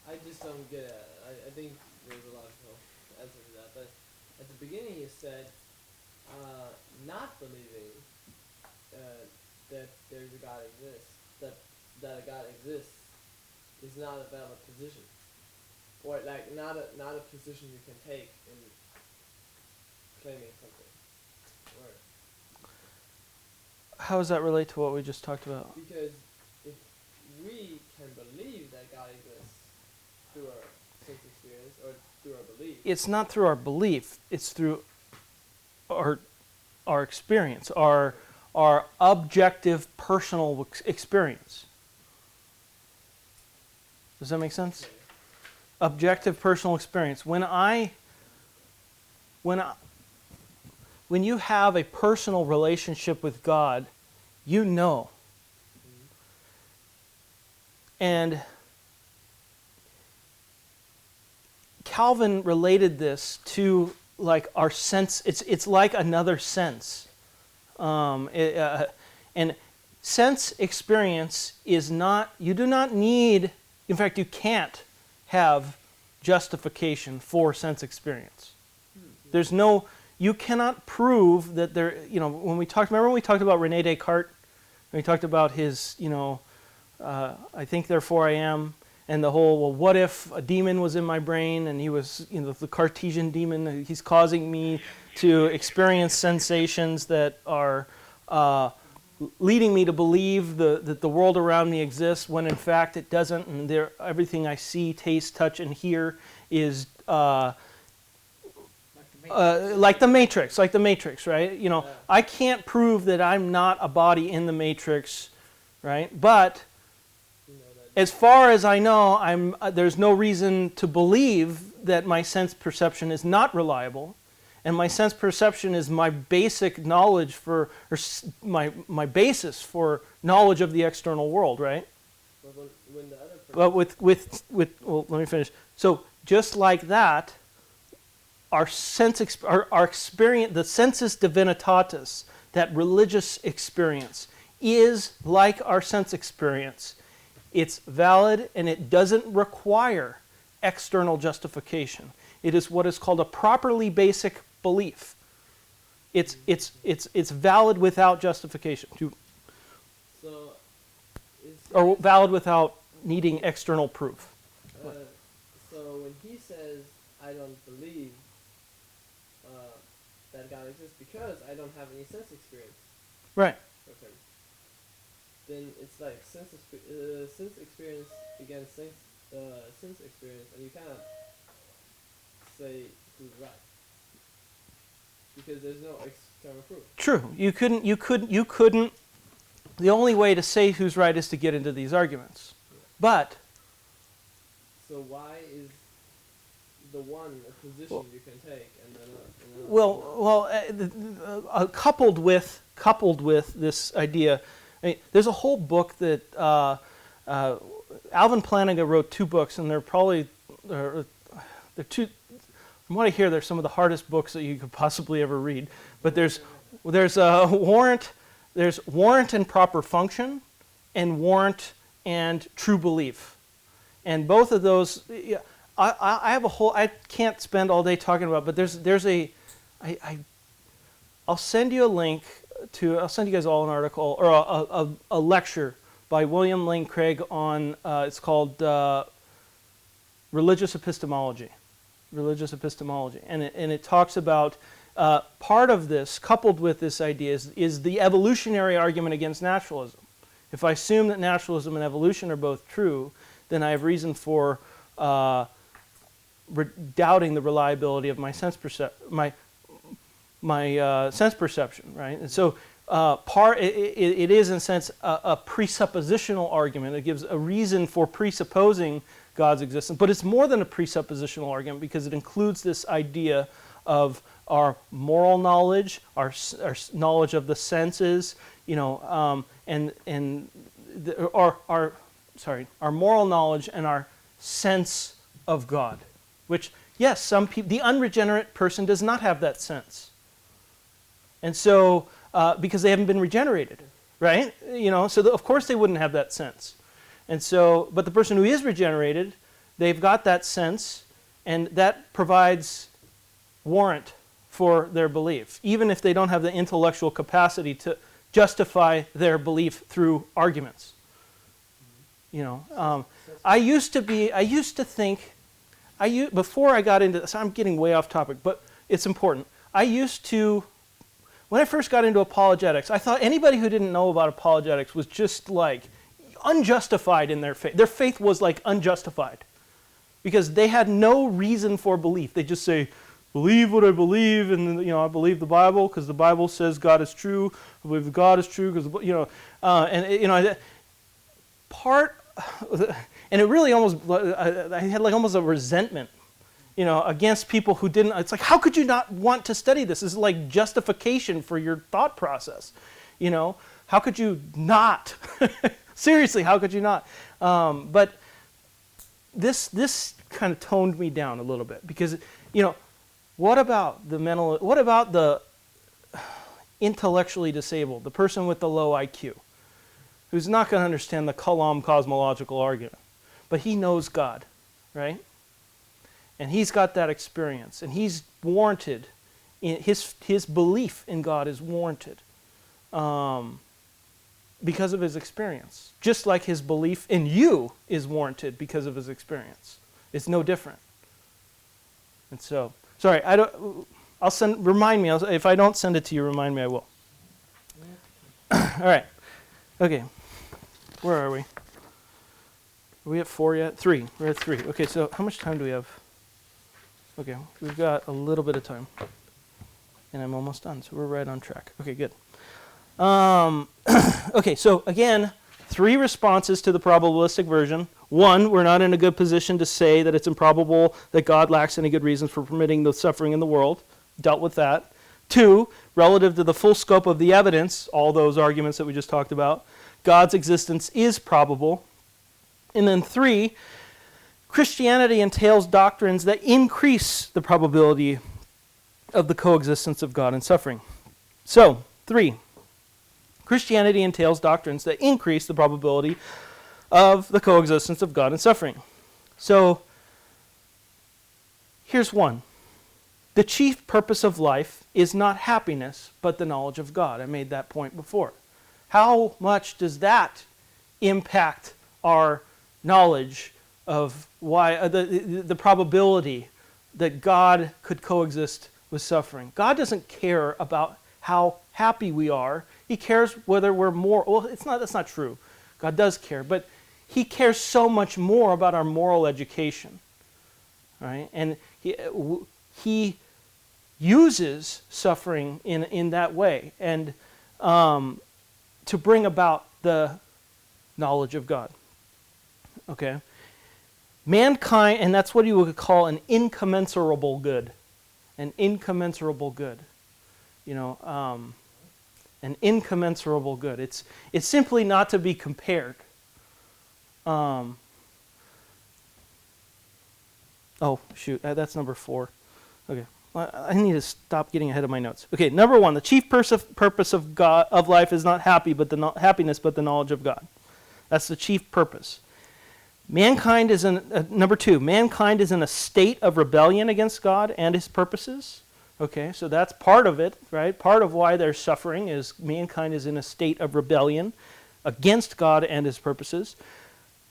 I just don't get it. I think there's a logical answer to that, but at the beginning you said not believing that there's a God exists, that a God exists is not a valid position, or like not a position you can take in claiming something. Or How does that relate to what we just talked about? because if we can believe that God exists through our sense experience or through our belief, It's not through our belief, it's through our experience, our objective personal experience. Does that make sense? objective personal experience. When you have a personal relationship with God, you know. And Calvin related this to like our sense. It's like another sense, and sense experience is not. You do not need. In fact, you can't have justification for sense experience. There's no. You cannot prove that there. When we talked. Remember when we talked about René Descartes? When we talked about his. I think therefore I am. And the whole, well, what if a demon was in my brain and he was, the Cartesian demon, he's causing me to experience sensations that are leading me to believe that the world around me exists when in fact it doesn't, and everything I see, taste, touch, and hear is like the Matrix, right? I can't prove that I'm not a body in the Matrix, right? But as far as I know, there's no reason to believe that my sense perception is not reliable, and my sense perception is my basic knowledge my basis for knowledge of the external world, right? When the other person, But well, let me finish. So just like that, our experience, the sensus divinitatis, that religious experience, is like our sense experience. It's valid and it doesn't require external justification. It is what is called a properly basic belief. It's valid without justification. so Or valid without needing external proof. so when he says, I don't believe that God exists because I don't have any sense experience Right. of him, then it's like sense experience against sense experience, and you cannot say who's right because there's no external proof. True. You couldn't. The only way to say who's right is to get into these arguments. But So why is the one a position you can take and then coupled with this idea, there's a whole book that Alvin Plantinga wrote 2 books, and they're two. From what I hear, they're some of the hardest books that you could possibly ever read. But there's warrant and proper function, and warrant and true belief, and both of those. I have a whole. I can't spend all day talking about, but I'll send you a link to. I'll send you guys all an article or a lecture by William Lane Craig on. It's called Religious Epistemology. Religious epistemology, and it talks about part of this, coupled with this idea, is the evolutionary argument against naturalism. If I assume that naturalism and evolution are both true, then I have reason for doubting the reliability of my sense perception, sense perception, right? And so it is in a sense a presuppositional argument. It gives a reason for presupposing God's existence, but it's more than a presuppositional argument because it includes this idea of our moral knowledge, our knowledge of the senses, our moral knowledge and our sense of God. Which, yes, some people, the unregenerate person does not have that sense, and so because they haven't been regenerated, right? So of course they wouldn't have that sense. And so, but the person who is regenerated, they've got that sense, and that provides warrant for their belief, even if they don't have the intellectual capacity to justify their belief through arguments. I used to think, before I got into this, I'm getting way off topic, but it's important. When I first got into apologetics, I thought anybody who didn't know about apologetics was just like unjustified in their faith. Their faith was like unjustified because they had no reason for belief. They just say, believe what I believe, and I believe the Bible because the Bible says God is true. I believe God is true because and it really almost, I had like almost a resentment, against people who didn't. It's like, how could you not want to study this? This is like justification for your thought process. How could you not? Seriously, how could you not? But this kind of toned me down a little bit because, what about the intellectually disabled, the person with the low IQ, who's not going to understand the Kalam cosmological argument, but he knows God, right? And he's got that experience, and he's warranted, his belief in God is warranted because of his experience. Just like his belief in you is warranted because of his experience. It's no different. And so, sorry, remind me, if I don't send it to you, remind me, I will. All right, okay, where are we? Are we at 4 yet? 3, we're at 3. Okay, so how much time do we have? Okay, we've got a little bit of time. And I'm almost done, so we're right on track. Okay, good. Okay, so again, 3 responses to the probabilistic version. 1, we're not in a good position to say that it's improbable that God lacks any good reasons for permitting the suffering in the world. Dealt with that. 2, relative to the full scope of the evidence, all those arguments that we just talked about, God's existence is probable. And then 3, Christianity entails doctrines that increase the probability of the coexistence of God and suffering. So, 3, Christianity entails doctrines that increase the probability of the coexistence of God and suffering. So, here's one. The chief purpose of life is not happiness, but the knowledge of God. I made that point before. How much does that impact our knowledge of why the probability that God could coexist with suffering? God doesn't care about how happy we are. He cares whether we're more. Well, that's not true. God does care, but he cares so much more about our moral education, right? And he uses suffering in that way, and to bring about the knowledge of God. Okay. Mankind, and that's what you would call an incommensurable good. An incommensurable good. An incommensurable good. It's simply not to be compared. Oh, shoot. That's number 4. Okay. I need to stop getting ahead of my notes. Okay, number 1. The chief purpose of life is not happiness, but the knowledge of God. That's the chief purpose. Mankind is number 2, mankind is in a state of rebellion against God and his purposes. Okay, so that's part of it, right? Part of why there's suffering is mankind is in a state of rebellion against God and his purposes.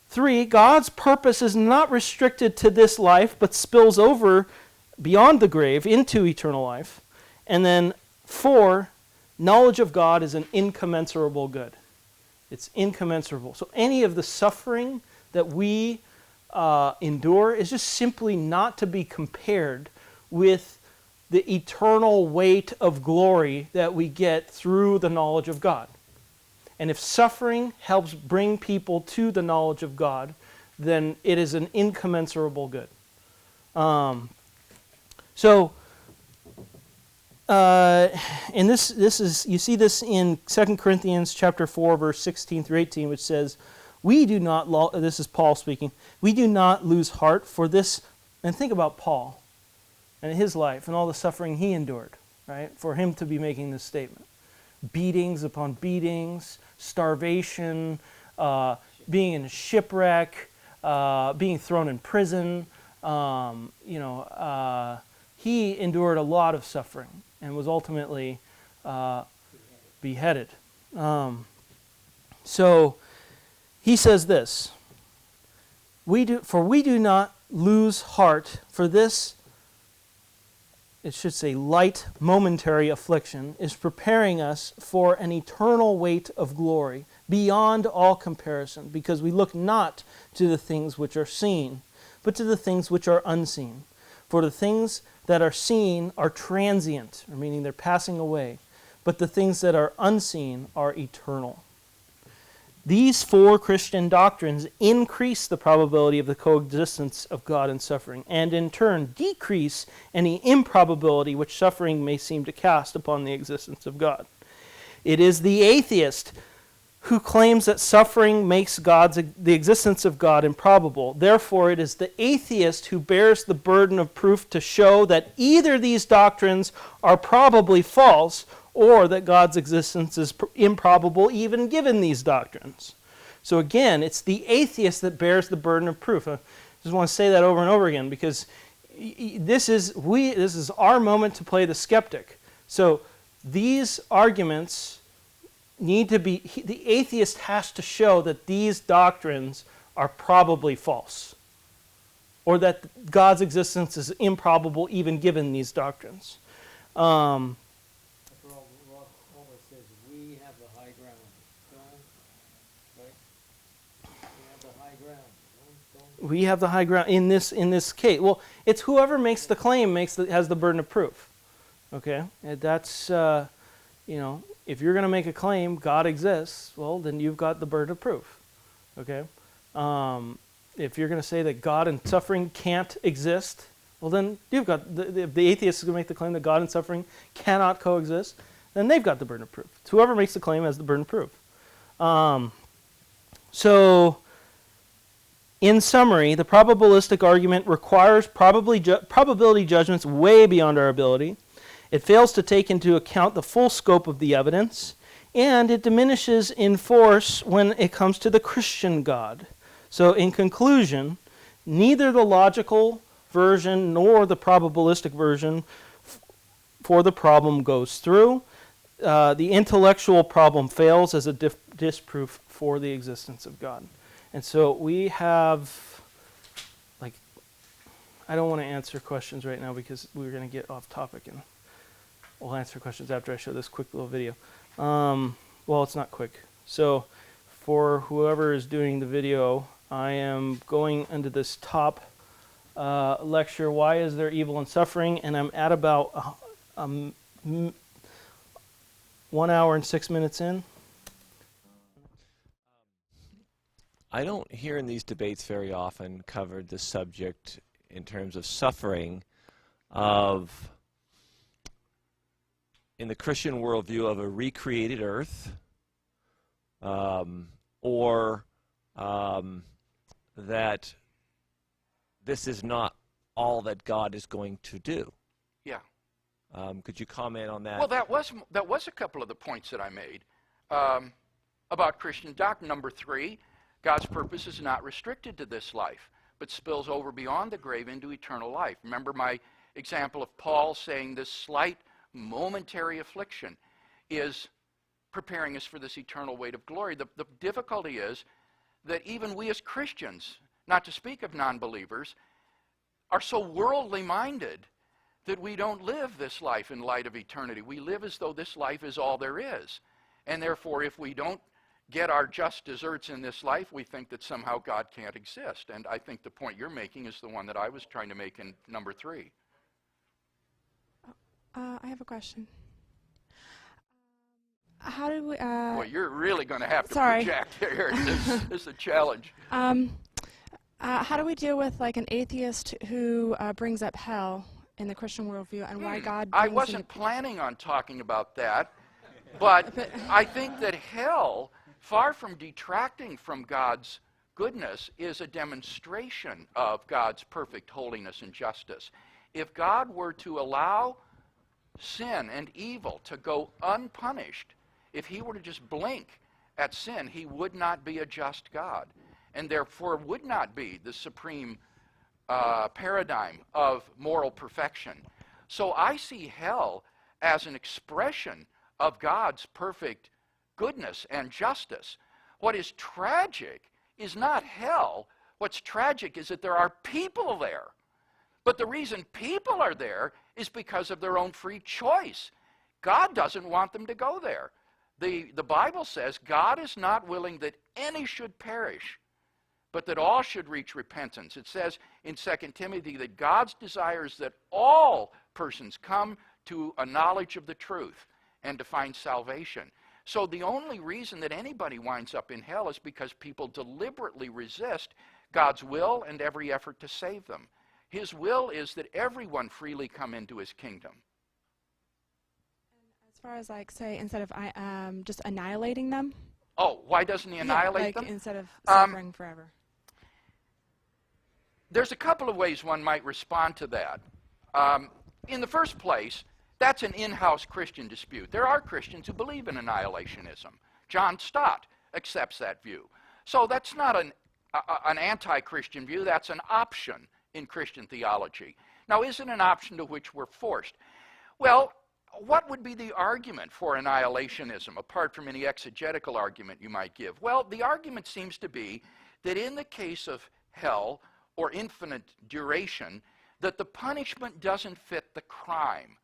3, God's purpose is not restricted to this life, but spills over beyond the grave into eternal life. And then 4, knowledge of God is an incommensurable good. It's incommensurable. So any of the suffering that we endure is just simply not to be compared with the eternal weight of glory that we get through the knowledge of God. And if suffering helps bring people to the knowledge of God, then it is an incommensurable good. And this is, you see this in 2 Corinthians chapter 4, verse 16 through 18, which says, this is Paul speaking, we do not lose heart for this, and think about Paul and his life and all the suffering he endured, right, for him to be making this statement. Beatings upon beatings, starvation, being in a shipwreck, being thrown in prison. He endured a lot of suffering and was ultimately beheaded. So he says this, we do not lose heart for this, it should say light momentary affliction, is preparing us for an eternal weight of glory beyond all comparison, because we look not to the things which are seen, but to the things which are unseen. For the things that are seen are transient, or meaning they're passing away, but the things that are unseen are eternal. These four Christian doctrines increase the probability of the coexistence of God and suffering, and in turn decrease any improbability which suffering may seem to cast upon the existence of God. It is the atheist who claims that suffering makes the existence of God improbable. Therefore, it is the atheist who bears the burden of proof to show that either these doctrines are probably false, or that God's existence is improbable even given these doctrines. So again, it's the atheist that bears the burden of proof. I just want to say that over and over again, because this is our moment to play the skeptic. So these arguments need to be, the atheist has to show that these doctrines are probably false, or that God's existence is improbable even given these doctrines. Always says we have the high ground. Don't, right? We have the high ground. Don't. We have the high ground in this case. Well, it's whoever makes the claim has the burden of proof. Okay, and that's if you're going to make a claim God exists, well, then you've got the burden of proof. Okay, if you're going to say that God and suffering can't exist, well, then you've got the atheist is going to make the claim that God and suffering cannot coexist. Then they've got the burden of proof. It's whoever makes the claim has the burden of proof. So, in summary, the probabilistic argument requires probability judgments way beyond our ability. It fails to take into account the full scope of the evidence, and it diminishes in force when it comes to the Christian God. So, in conclusion, neither the logical version nor the probabilistic version for the problem goes through. The intellectual problem fails as a disproof for the existence of God. And so we have, I don't want to answer questions right now because we're going to get off topic, and we'll answer questions after I show this quick little video. Well, it's not quick. So for whoever is doing the video, I am going into this top lecture, Why Is There Evil and Suffering? And I'm at about 1 hour and 6 minutes in. I don't hear in these debates very often covered the subject in terms of suffering of, in the Christian worldview, of a recreated earth, or that this is not all that God is going to do. Yeah. Could you comment on that? Well, that was a couple of the points that I made about Christian doctrine. Number 3, God's purpose is not restricted to this life, but spills over beyond the grave into eternal life. Remember my example of Paul saying this slight momentary affliction is preparing us for this eternal weight of glory. The difficulty is that even we as Christians, not to speak of non-believers, are so worldly minded that we don't live this life in light of eternity. We live as though this life is all there is. And therefore, if we don't get our just deserts in this life, we think that somehow God can't exist. And I think the point you're making is the one that I was trying to make in number 3. I have a question. How do we... Well, you're really going to have to sorry. project here. This is a challenge. How do we deal with like an atheist who brings up hell in the Christian worldview and why God... I wasn't planning on talking about that, but I think that hell, far from detracting from God's goodness, is a demonstration of God's perfect holiness and justice. If God were to allow sin and evil to go unpunished, if he were to just blink at sin, he would not be a just God, and therefore would not be the supreme paradigm of moral perfection. So I see hell as an expression of God's perfect goodness and justice. What is tragic is not hell. What's tragic is that there are people there. But the reason people are there is because of their own free choice. God doesn't want them to go there. The Bible says God is not willing that any should perish, but that all should reach repentance. It says in 2 Timothy that God's desire is that all persons come to a knowledge of the truth and to find salvation. So the only reason that anybody winds up in hell is because people deliberately resist God's will and every effort to save them. His will is that everyone freely come into his kingdom. As far as like say instead of just annihilating them. Oh, why doesn't he annihilate them? Instead of suffering forever. There's a couple of ways one might respond to that. In the first place, that's an in-house Christian dispute. There are Christians who believe in annihilationism. John Stott accepts that view. So that's not an anti-Christian view, that's an option in Christian theology. Now, is it an option to which we're forced? Well, what would be the argument for annihilationism, apart from any exegetical argument you might give? Well, the argument seems to be that in the case of hell, or infinite duration, that the punishment doesn't fit the crime.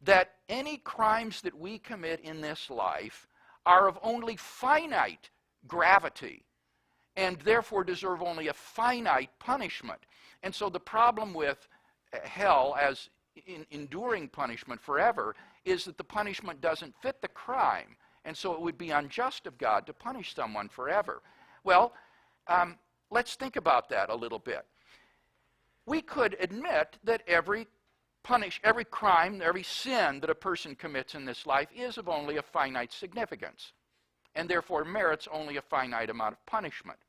That any crimes that we commit in this life are of only finite gravity, and therefore deserve only a finite punishment. And so the problem with hell as enduring punishment forever is that the punishment doesn't fit the crime, and so it would be unjust of God to punish someone forever. Well, let's think about that a little bit. We could admit that every crime, every sin that a person commits in this life is of only a finite significance, and therefore merits only a finite amount of punishment.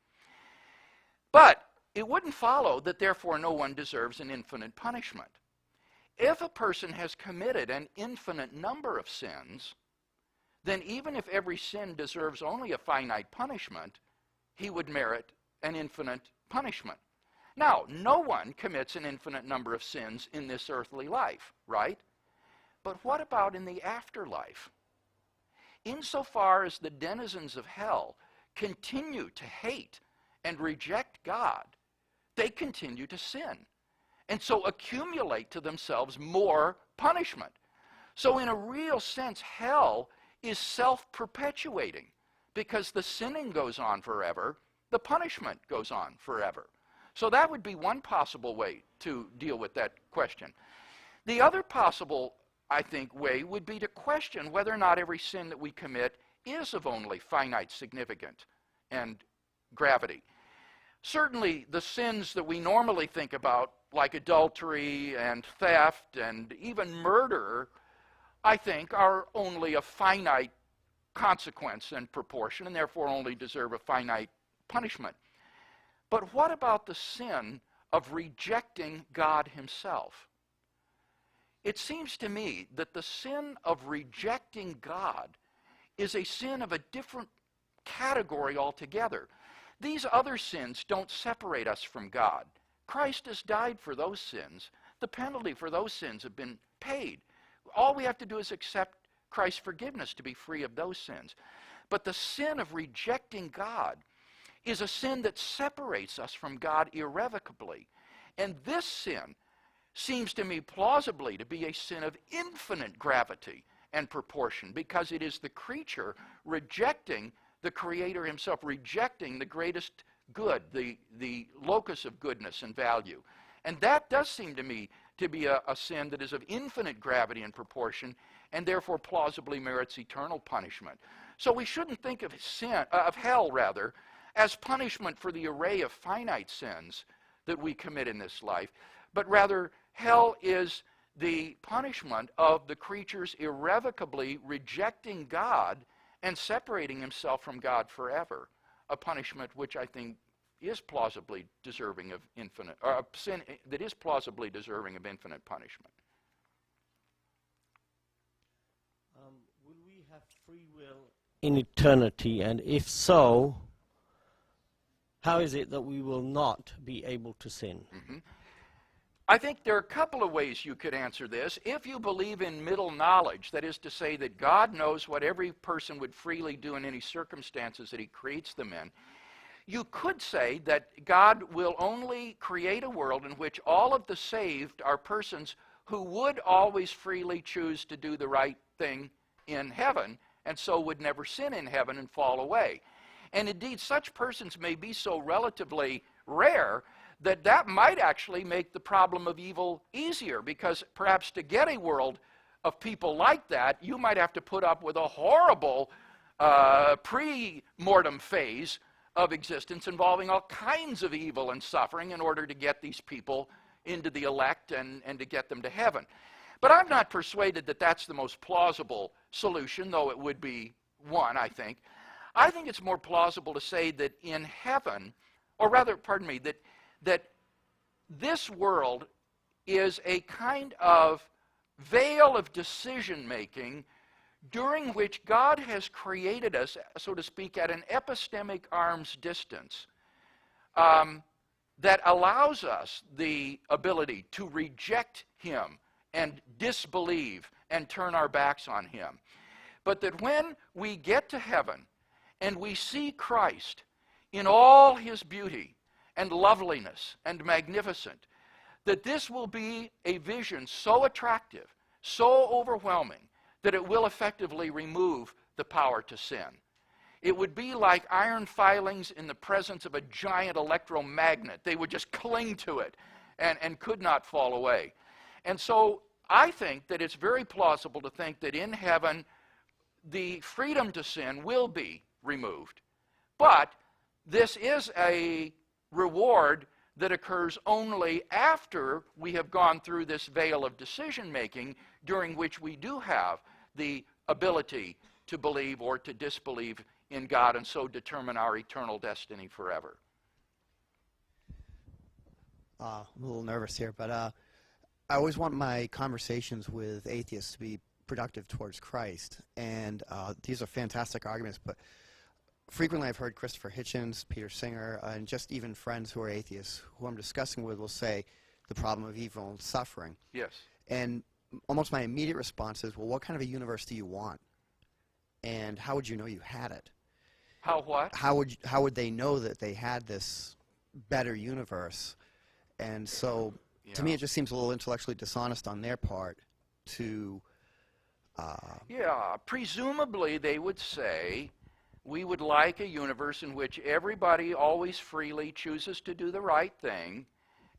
But it wouldn't follow that therefore no one deserves an infinite punishment. If a person has committed an infinite number of sins, then even if every sin deserves only a finite punishment, he would merit an infinite punishment. Now, no one commits an infinite number of sins in this earthly life, right? But what about in the afterlife? Insofar as the denizens of hell continue to hate and reject God, they continue to sin, and so accumulate to themselves more punishment. So in a real sense, hell is self-perpetuating, because the sinning goes on forever, the punishment goes on forever. So that would be one possible way to deal with that question. The other possible, I think, way would be to question whether or not every sin that we commit is of only finite significance and gravity. Certainly the sins that we normally think about, like adultery and theft and even murder, I think are only a finite consequence and proportion, and therefore only deserve a finite punishment. But what about the sin of rejecting God himself? It seems to me that the sin of rejecting God is a sin of a different category altogether. These other sins don't separate us from God. Christ has died for those sins. The penalty for those sins have been paid. All we have to do is accept Christ's forgiveness to be free of those sins. But the sin of rejecting God is a sin that separates us from God irrevocably. And this sin seems to me plausibly to be a sin of infinite gravity and proportion, because it is the creature rejecting the Creator himself, rejecting the greatest good, the locus of goodness and value. And that does seem to me to be a sin that is of infinite gravity and proportion, and therefore plausibly merits eternal punishment. So we shouldn't think of hell as punishment for the array of finite sins that we commit in this life, but rather hell is the punishment of the creature's irrevocably rejecting God and separating himself from God forever, a punishment which I think is plausibly deserving of infinite, or a sin that is plausibly deserving of infinite punishment. Will we have free will in eternity? And if so, how is it that we will not be able to sin? Mm-hmm. I think there are a couple of ways you could answer this. If you believe in middle knowledge, that is to say that God knows what every person would freely do in any circumstances that he creates them in, you could say that God will only create a world in which all of the saved are persons who would always freely choose to do the right thing in heaven, and so would never sin in heaven and fall away. And indeed, such persons may be so relatively rare that might actually make the problem of evil easier, because perhaps to get a world of people like that, you might have to put up with a horrible pre-mortem phase of existence involving all kinds of evil and suffering in order to get these people into the elect and to get them to heaven. But I'm not persuaded that that's the most plausible solution, though it would be one, I think. I think it's more plausible to say that in heaven, or rather, pardon me, that this world is a kind of veil of decision-making during which God has created us, so to speak, at an epistemic arm's distance that allows us the ability to reject him and disbelieve and turn our backs on him. But that when we get to heaven and we see Christ in all his beauty and loveliness and magnificent, that this will be a vision so attractive, so overwhelming, that it will effectively remove the power to sin. It would be like iron filings in the presence of a giant electromagnet. They would just cling to it and could not fall away. And so I think that it's very plausible to think that in heaven the freedom to sin will be removed. But this is a reward that occurs only after we have gone through this veil of decision-making, during which we do have the ability to believe or to disbelieve in God and so determine our eternal destiny forever. I'm a little nervous here, but I always want my conversations with atheists to be productive towards Christ. And these are fantastic arguments, but frequently I've heard Christopher Hitchens, Peter Singer, and just even friends who are atheists who I'm discussing with will say the problem of evil and suffering. Yes. And almost my immediate response is, well, what kind of a universe do you want? And how would you know you had it? How what? How would they know that they had this better universe? And so, to me, it just seems a little intellectually dishonest on their part to... presumably they would say, we would like a universe in which everybody always freely chooses to do the right thing,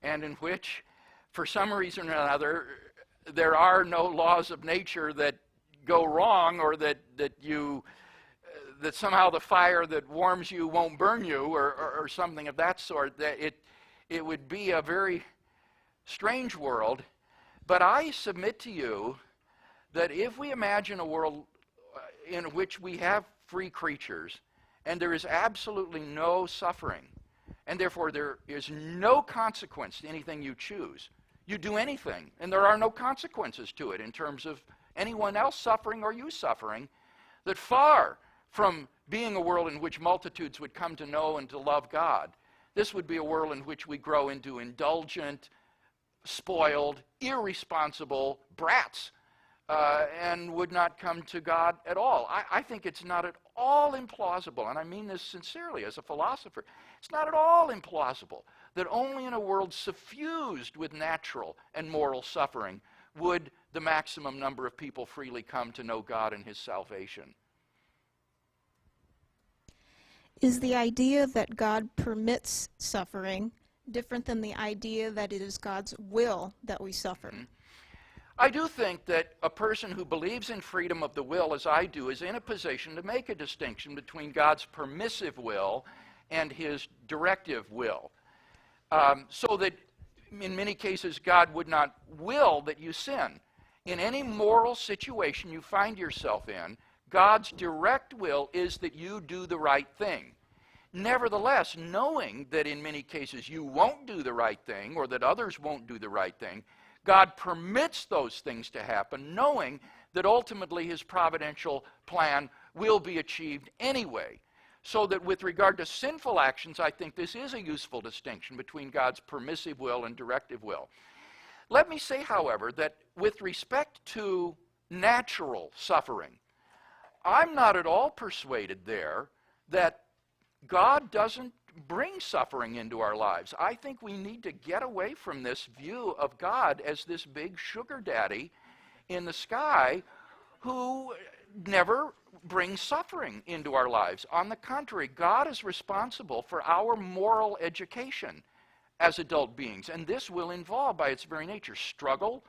and in which, for some reason or another, there are no laws of nature that go wrong, or that somehow the fire that warms you won't burn you, or something of that sort. That it would be a very strange world. But I submit to you that if we imagine a world in which we have free creatures, and there is absolutely no suffering, and therefore there is no consequence to anything you choose. You do anything, and there are no consequences to it in terms of anyone else suffering or you suffering, that far from being a world in which multitudes would come to know and to love God, this would be a world in which we grow into indulgent, spoiled, irresponsible brats, and would not come to God at all. I think it's not at all implausible, and I mean this sincerely as a philosopher, it's not at all implausible that only in a world suffused with natural and moral suffering would the maximum number of people freely come to know God and his salvation. Is the idea that God permits suffering different than the idea that it is God's will that we suffer? Mm-hmm. I do think that a person who believes in freedom of the will, as I do, is in a position to make a distinction between God's permissive will and his directive will. So that in many cases God would not will that you sin. In any moral situation you find yourself in, God's direct will is that you do the right thing. Nevertheless, knowing that in many cases you won't do the right thing, or that others won't do the right thing, God permits those things to happen, knowing that ultimately his providential plan will be achieved anyway. So that with regard to sinful actions, I think this is a useful distinction between God's permissive will and directive will. Let me say, however, that with respect to natural suffering, I'm not at all persuaded there that God doesn't bring suffering into our lives. I think we need to get away from this view of God as this big sugar daddy in the sky who never brings suffering into our lives. On the contrary, God is responsible for our moral education as adult beings, and this will involve, by its very nature, struggle,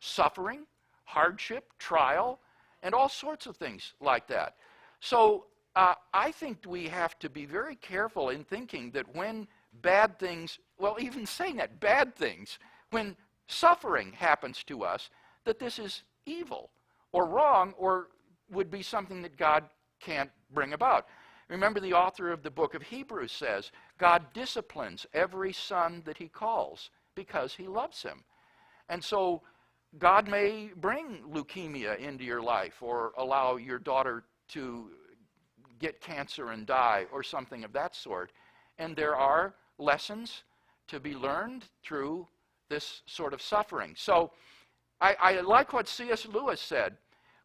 suffering, hardship, trial, and all sorts of things like that. So I think we have to be very careful in thinking that when bad things, well, even saying that, bad things, when suffering happens to us, that this is evil or wrong or would be something that God can't bring about. Remember, the author of the book of Hebrews says, God disciplines every son that he calls because he loves him. And so God may bring leukemia into your life or allow your daughter to get cancer and die or something of that sort. And there are lessons to be learned through this sort of suffering. So I like what C.S. Lewis said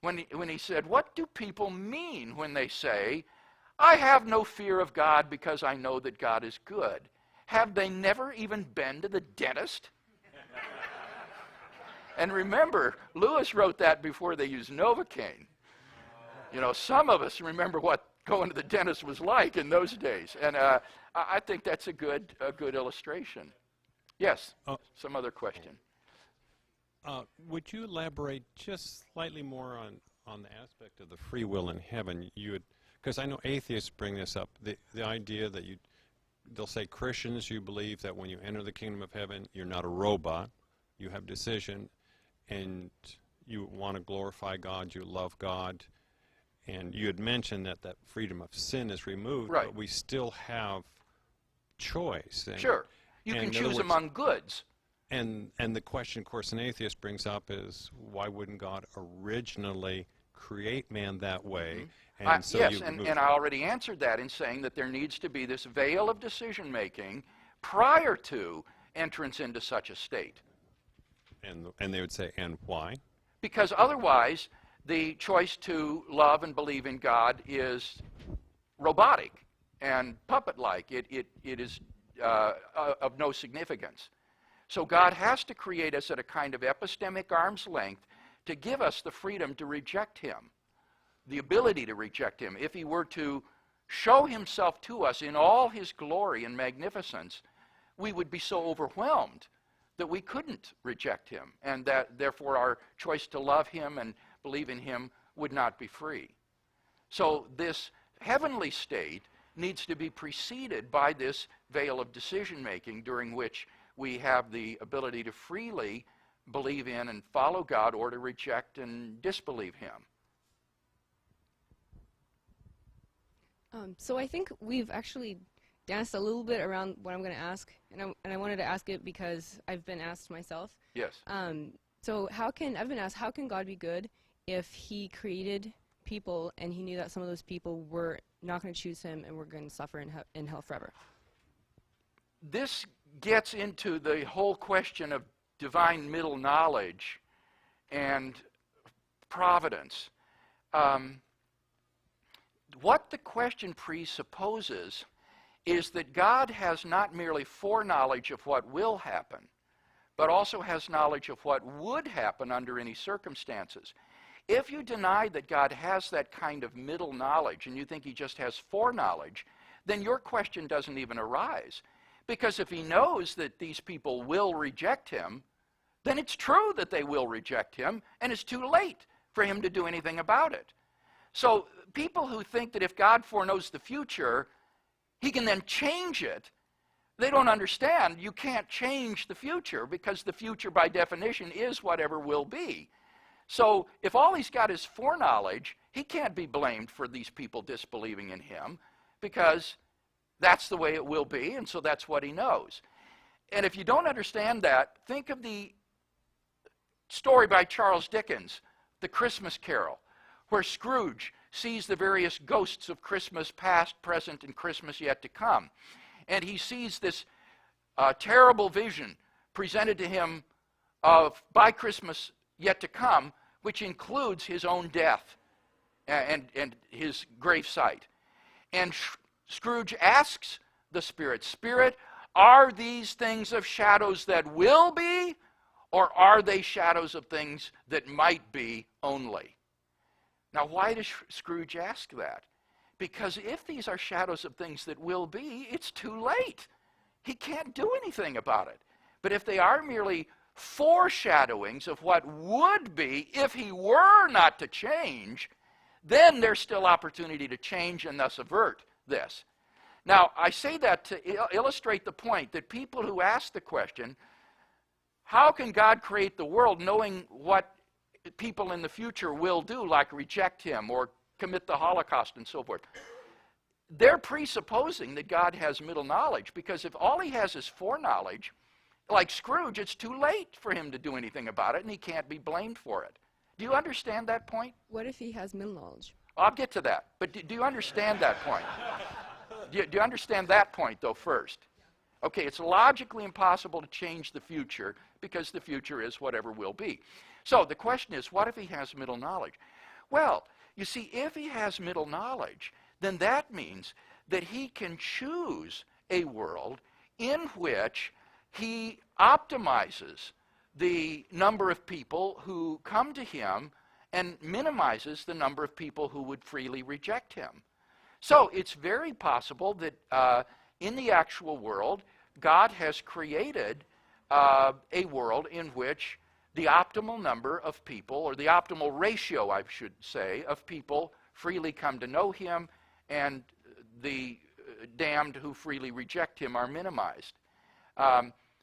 when he said, what do people mean when they say, I have no fear of God because I know that God is good? Have they never even been to the dentist? And remember, Lewis wrote that before they used Novocaine. You know, some of us remember what going to the dentist was like in those days. And I think that's a good illustration. Yes, some other question. Would you elaborate just slightly more on the aspect of the free will in heaven? Because I know atheists bring this up, the idea that they'll say, Christians, you believe that when you enter the kingdom of heaven, you're not a robot, you have decision, and you want to glorify God, you love God, and you had mentioned that freedom of sin is removed, right, but we still have choice. Sure. You can choose among goods. And the question, of course, an atheist brings up is, why wouldn't God originally create man that way? Mm-hmm. And I already answered that in saying that there needs to be this veil of decision-making prior to entrance into such a state. And they would say, and why? Because otherwise, the choice to love and believe in God is robotic and puppet-like. It is of no significance. So God has to create us at a kind of epistemic arm's length to give us the freedom to reject him, the ability to reject him. If he were to show himself to us in all his glory and magnificence, we would be so overwhelmed that we couldn't reject him, and that therefore our choice to love him and believe in him would not be free. So this heavenly state needs to be preceded by this veil of decision-making during which we have the ability to freely believe in and follow God or to reject and disbelieve him. So I think we've actually danced a little bit around what I'm going to ask, and I wanted to ask it because I've been asked myself. Yes. So I've been asked, how can God be good if he created people and he knew that some of those people were not going to choose him and were going to suffer in hell forever? This gets into the whole question of divine middle knowledge and providence. What the question presupposes is that God has not merely foreknowledge of what will happen, but also has knowledge of what would happen under any circumstances. If you deny that God has that kind of middle knowledge and you think he just has foreknowledge, then your question doesn't even arise. Because if he knows that these people will reject him, then it's true that they will reject him, and it's too late for him to do anything about it. So people who think that if God foreknows the future, he can then change it, they don't understand you can't change the future, because the future by definition is whatever will be. So if all he's got is foreknowledge, he can't be blamed for these people disbelieving in him, because that's the way it will be, and so that's what he knows. And if you don't understand that, think of the story by Charles Dickens, The Christmas Carol, where Scrooge sees the various ghosts of Christmas past, present, and Christmas yet to come. And he sees this terrible vision presented to him by Christmas yet to come, which includes his own death and his gravesite. And Scrooge asks the Spirit, Spirit, are these things of shadows that will be, or are they shadows of things that might be only? Now, why does Scrooge ask that? Because if these are shadows of things that will be, it's too late. He can't do anything about it. But if they are merely foreshadowings of what would be if he were not to change, then there's still opportunity to change and thus avert this. Now, I say that to illustrate the point that people who ask the question, how can God create the world knowing what people in the future will do, like reject him or commit the Holocaust and so forth? They're presupposing that God has middle knowledge, because if all he has is foreknowledge, like Scrooge, it's too late for him to do anything about it, and he can't be blamed for it. Do you understand that point? What if he has middle knowledge? I'll get to that. But do you understand that point? Do you understand that point, though, first? Okay, it's logically impossible to change the future because the future is whatever will be. So the question is, what if he has middle knowledge? Well, you see, if he has middle knowledge, then that means that he can choose a world in which he optimizes the number of people who come to him and minimizes the number of people who would freely reject him. So it's very possible that in the actual world, God has created a world in which the optimal number of people, or the optimal ratio, I should say, of people freely come to know him, and the damned who freely reject him are minimized.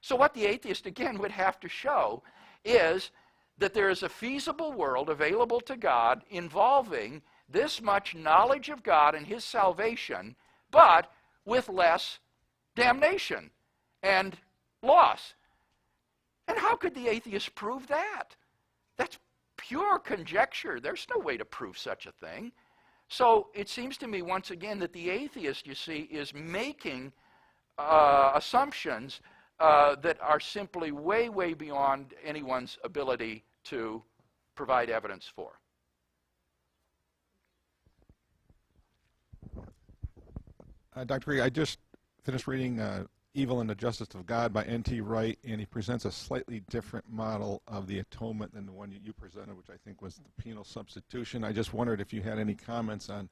So what the atheist, again, would have to show is that there is a feasible world available to God involving this much knowledge of God and his salvation, but with less damnation and loss. And how could the atheist prove that? That's pure conjecture. There's no way to prove such a thing. So it seems to me, once again, that the atheist, you see, is making assumptions that are simply way, way beyond anyone's ability to provide evidence for. Dr. Greg, I just finished reading Evil and the Justice of God by N.T. Wright, and he presents a slightly different model of the atonement than the one you presented, which I think was the penal substitution. I just wondered if you had any comments on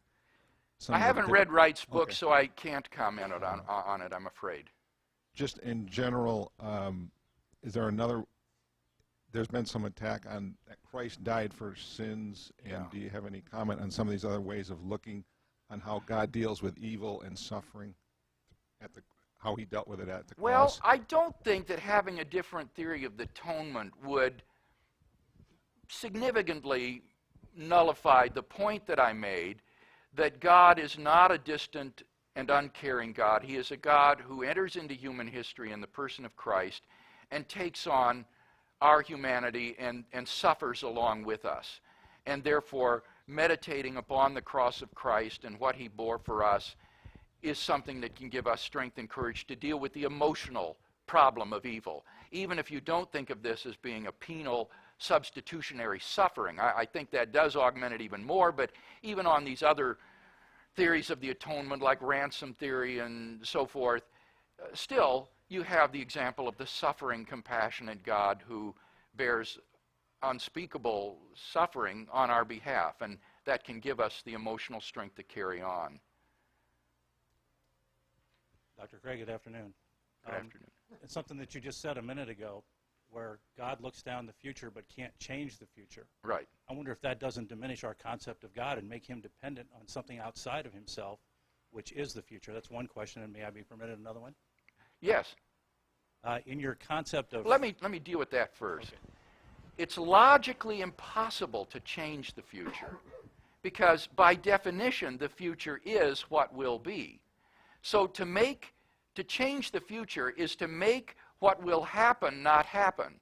some I haven't read Wright's book, okay. so I can't comment on it, I'm afraid. Just in general, is there another, there's been some attack on that Christ died for sins, and do you have any comment on some of these other ways of looking on how God deals with evil and suffering, at the, how he dealt with it at the cross? Well, I don't think that having a different theory of the atonement would significantly nullify the point that I made, that God is not a distant and uncaring God. He is a God who enters into human history in the person of Christ and takes on our humanity and suffers along with us. And therefore, meditating upon the cross of Christ and what he bore for us is something that can give us strength and courage to deal with the emotional problem of evil. Even if you don't think of this as being a penal substitutionary suffering, I think that does augment it even more, but even on these other theories of the atonement, like ransom theory and so forth, still you have the example of the suffering, compassionate God who bears unspeakable suffering on our behalf, and that can give us the emotional strength to carry on. Dr. Craig, good afternoon. Good afternoon. It's something that you just said a minute ago, where God looks down the future but can't change the future. Right. I wonder if that doesn't diminish our concept of God and make him dependent on something outside of himself, which is the future. That's one question, and may I be permitted another one? Yes. In your concept of... Let me deal with that first. Okay. It's logically impossible to change the future, because by definition the future is what will be. So to change the future is to make what will happen not happen.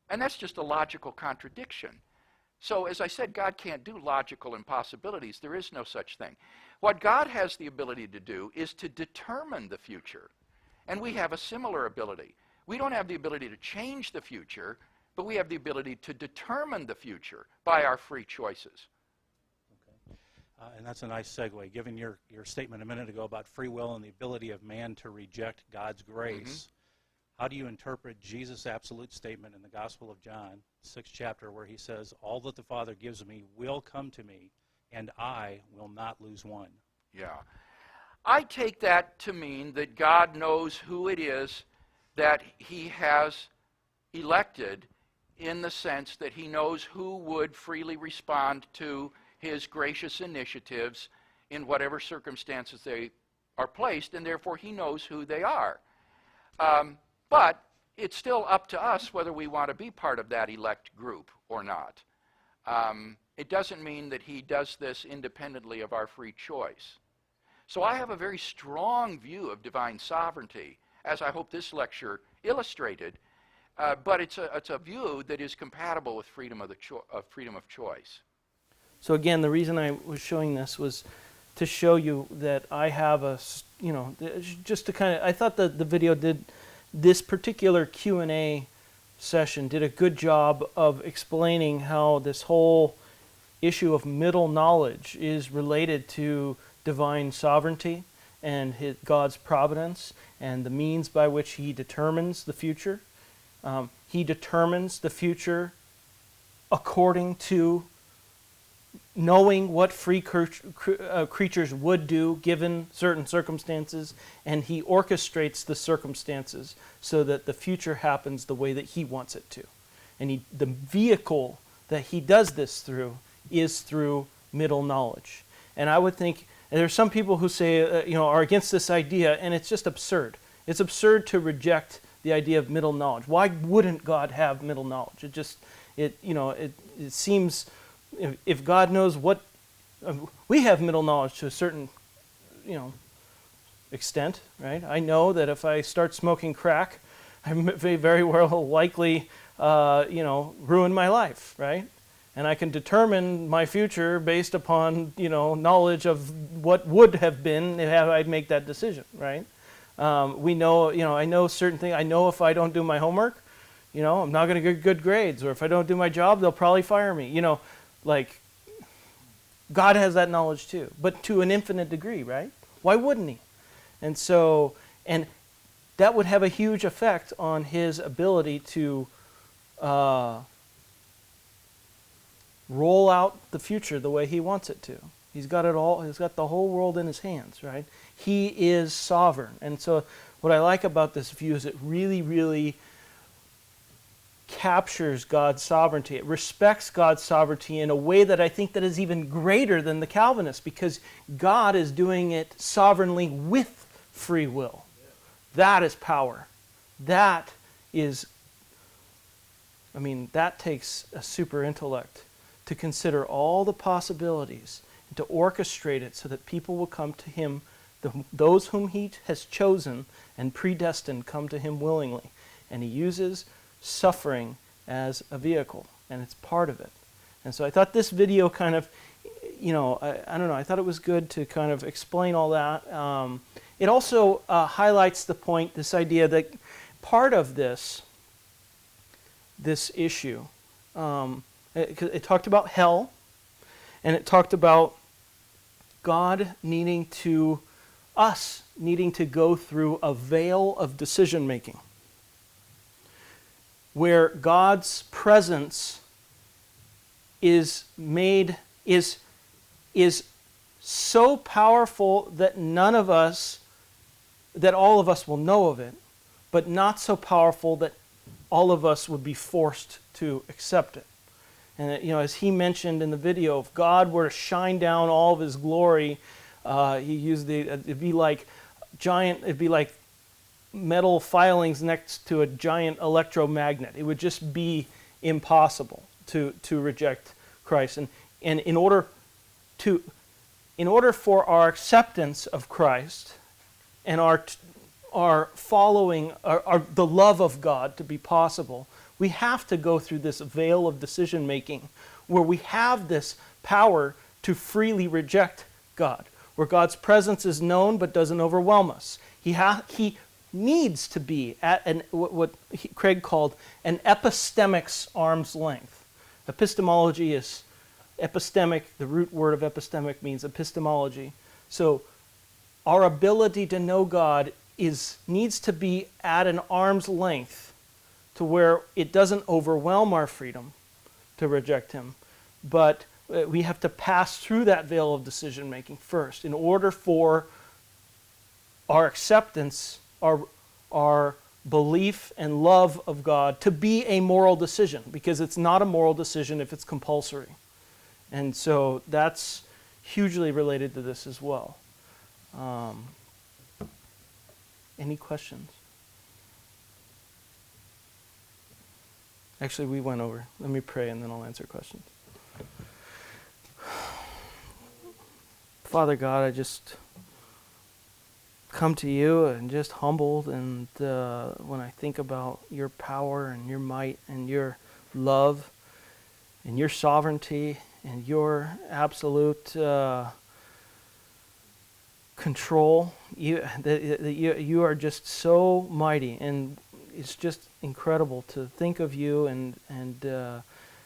And that's just a logical contradiction. So as I said, God can't do logical impossibilities. There is no such thing. What God has the ability to do is to determine the future. And we have a similar ability. We don't have the ability to change the future, but we have the ability to determine the future by our free choices. and that's a nice segue. Given your statement a minute ago about free will and the ability of man to reject God's grace, how do you interpret Jesus' absolute statement in the Gospel of John, 6th chapter, where he says, "All that the Father gives me will come to me, and I will not lose one"? Yeah. I take that to mean that God knows who it is that he has elected, in the sense that he knows who would freely respond to his gracious initiatives in whatever circumstances they are placed, and therefore he knows who they are. But it's still up to us whether we want to be part of that elect group or not. It doesn't mean that he does this independently of our free choice. So I have a very strong view of divine sovereignty, as I hope this lecture illustrated, but it's a view that is compatible with freedom of choice. So again, the reason I was showing this was to show you that I have just to kind of, I thought that the video did, this particular Q&A session did a good job of explaining how this whole issue of middle knowledge is related to divine sovereignty and God's providence and the means by which he determines the future. He determines the future according to knowing what free creatures would do given certain circumstances, and he orchestrates the circumstances so that the future happens the way that he wants it to. And the vehicle that he does this through is through middle knowledge. And I would think, and there's some people who say, are against this idea, and it's just absurd. It's absurd to reject the idea of middle knowledge. Why wouldn't God have middle knowledge? It seems, if God knows what, we have middle knowledge to a certain, extent, right? I know that if I start smoking crack, I may very well likely, ruin my life, right? And I can determine my future based upon, knowledge of what would have been if I'd make that decision, right? We know, I know certain things. I know if I don't do my homework, I'm not going to get good grades. Or if I don't do my job, they'll probably fire me. Like, God has that knowledge too, but to an infinite degree, right? Why wouldn't he? And so, and that would have a huge effect on his ability to roll out the future the way he wants it to. He's got it all, he's got the whole world in his hands, right? He is sovereign. And so what I like about this view is it really, really captures God's sovereignty. It respects God's sovereignty in a way that I think that is even greater than the Calvinists, because God is doing it sovereignly with free will. That is power. That takes a super intellect to consider all the possibilities and to orchestrate it so that people will come to him, those whom he has chosen and predestined come to him willingly. And he uses suffering as a vehicle, and it's part of it. And so I thought this video kind of, I don't know, I thought it was good to kind of explain all that. It also highlights the point, this idea that part of this issue, it talked about hell, and it talked about God needing to go through a veil of decision making, where God's presence is so powerful that all of us will know of it, but not so powerful that all of us would be forced to accept it. And as he mentioned in the video, if God were to shine down all of his glory, he used it'd be like metal filings next to a giant electromagnet. It would just be impossible to reject Christ. And in order for our acceptance of Christ and our following, the love of God to be possible, we have to go through this veil of decision making where we have this power to freely reject God, where God's presence is known but doesn't overwhelm us. He needs to be at what Craig called an epistemic's arm's length. Epistemology is epistemic. The root word of epistemic means epistemology. So our ability to know God needs to be at an arm's length to where it doesn't overwhelm our freedom to reject him. But we have to pass through that veil of decision making first in order for our acceptance, our belief and love of God to be a moral decision, because it's not a moral decision if it's compulsory. And so that's hugely related to this as well. Any questions? Actually, we went over. Let me pray and then I'll answer questions. Father God, I just come to you and just humbled, and when I think about your power and your might and your love and your sovereignty and your absolute control, you are just so mighty, and it's just incredible to think of you and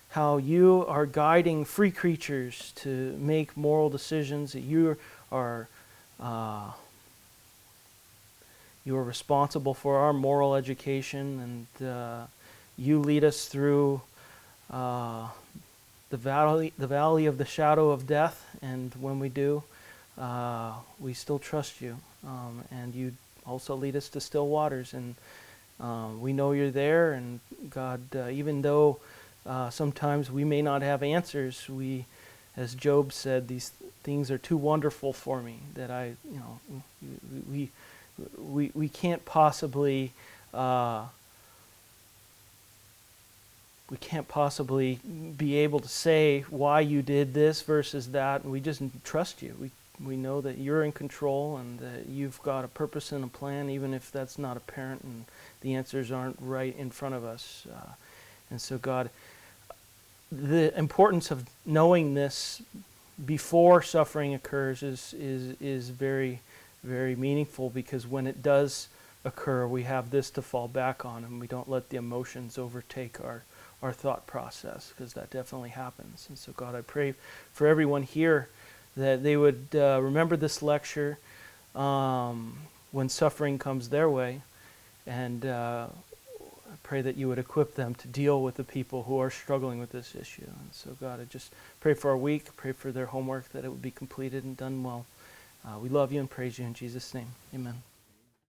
how you are guiding free creatures to make moral decisions, that you are responsible for our moral education, and you lead us through the valley of the shadow of death, and when we do, we still trust you, and you also lead us to still waters, and we know you're there, and God, even though sometimes we may not have answers, as Job said, these things are too wonderful for me that we can't possibly be able to say why you did this versus that, and we just trust you. We know that you're in control and that you've got a purpose and a plan, even if that's not apparent and the answers aren't right in front of us. And so, God, the importance of knowing this before suffering occurs is very, very meaningful, because when it does occur, we have this to fall back on, and we don't let the emotions overtake our thought process, because that definitely happens. And so, God, I pray for everyone here that they would remember this lecture when suffering comes their way, and I pray that you would equip them to deal with the people who are struggling with this issue. And so, God, I just pray for our week, pray for their homework, that it would be completed and done well. We love you and praise you in Jesus' name. Amen.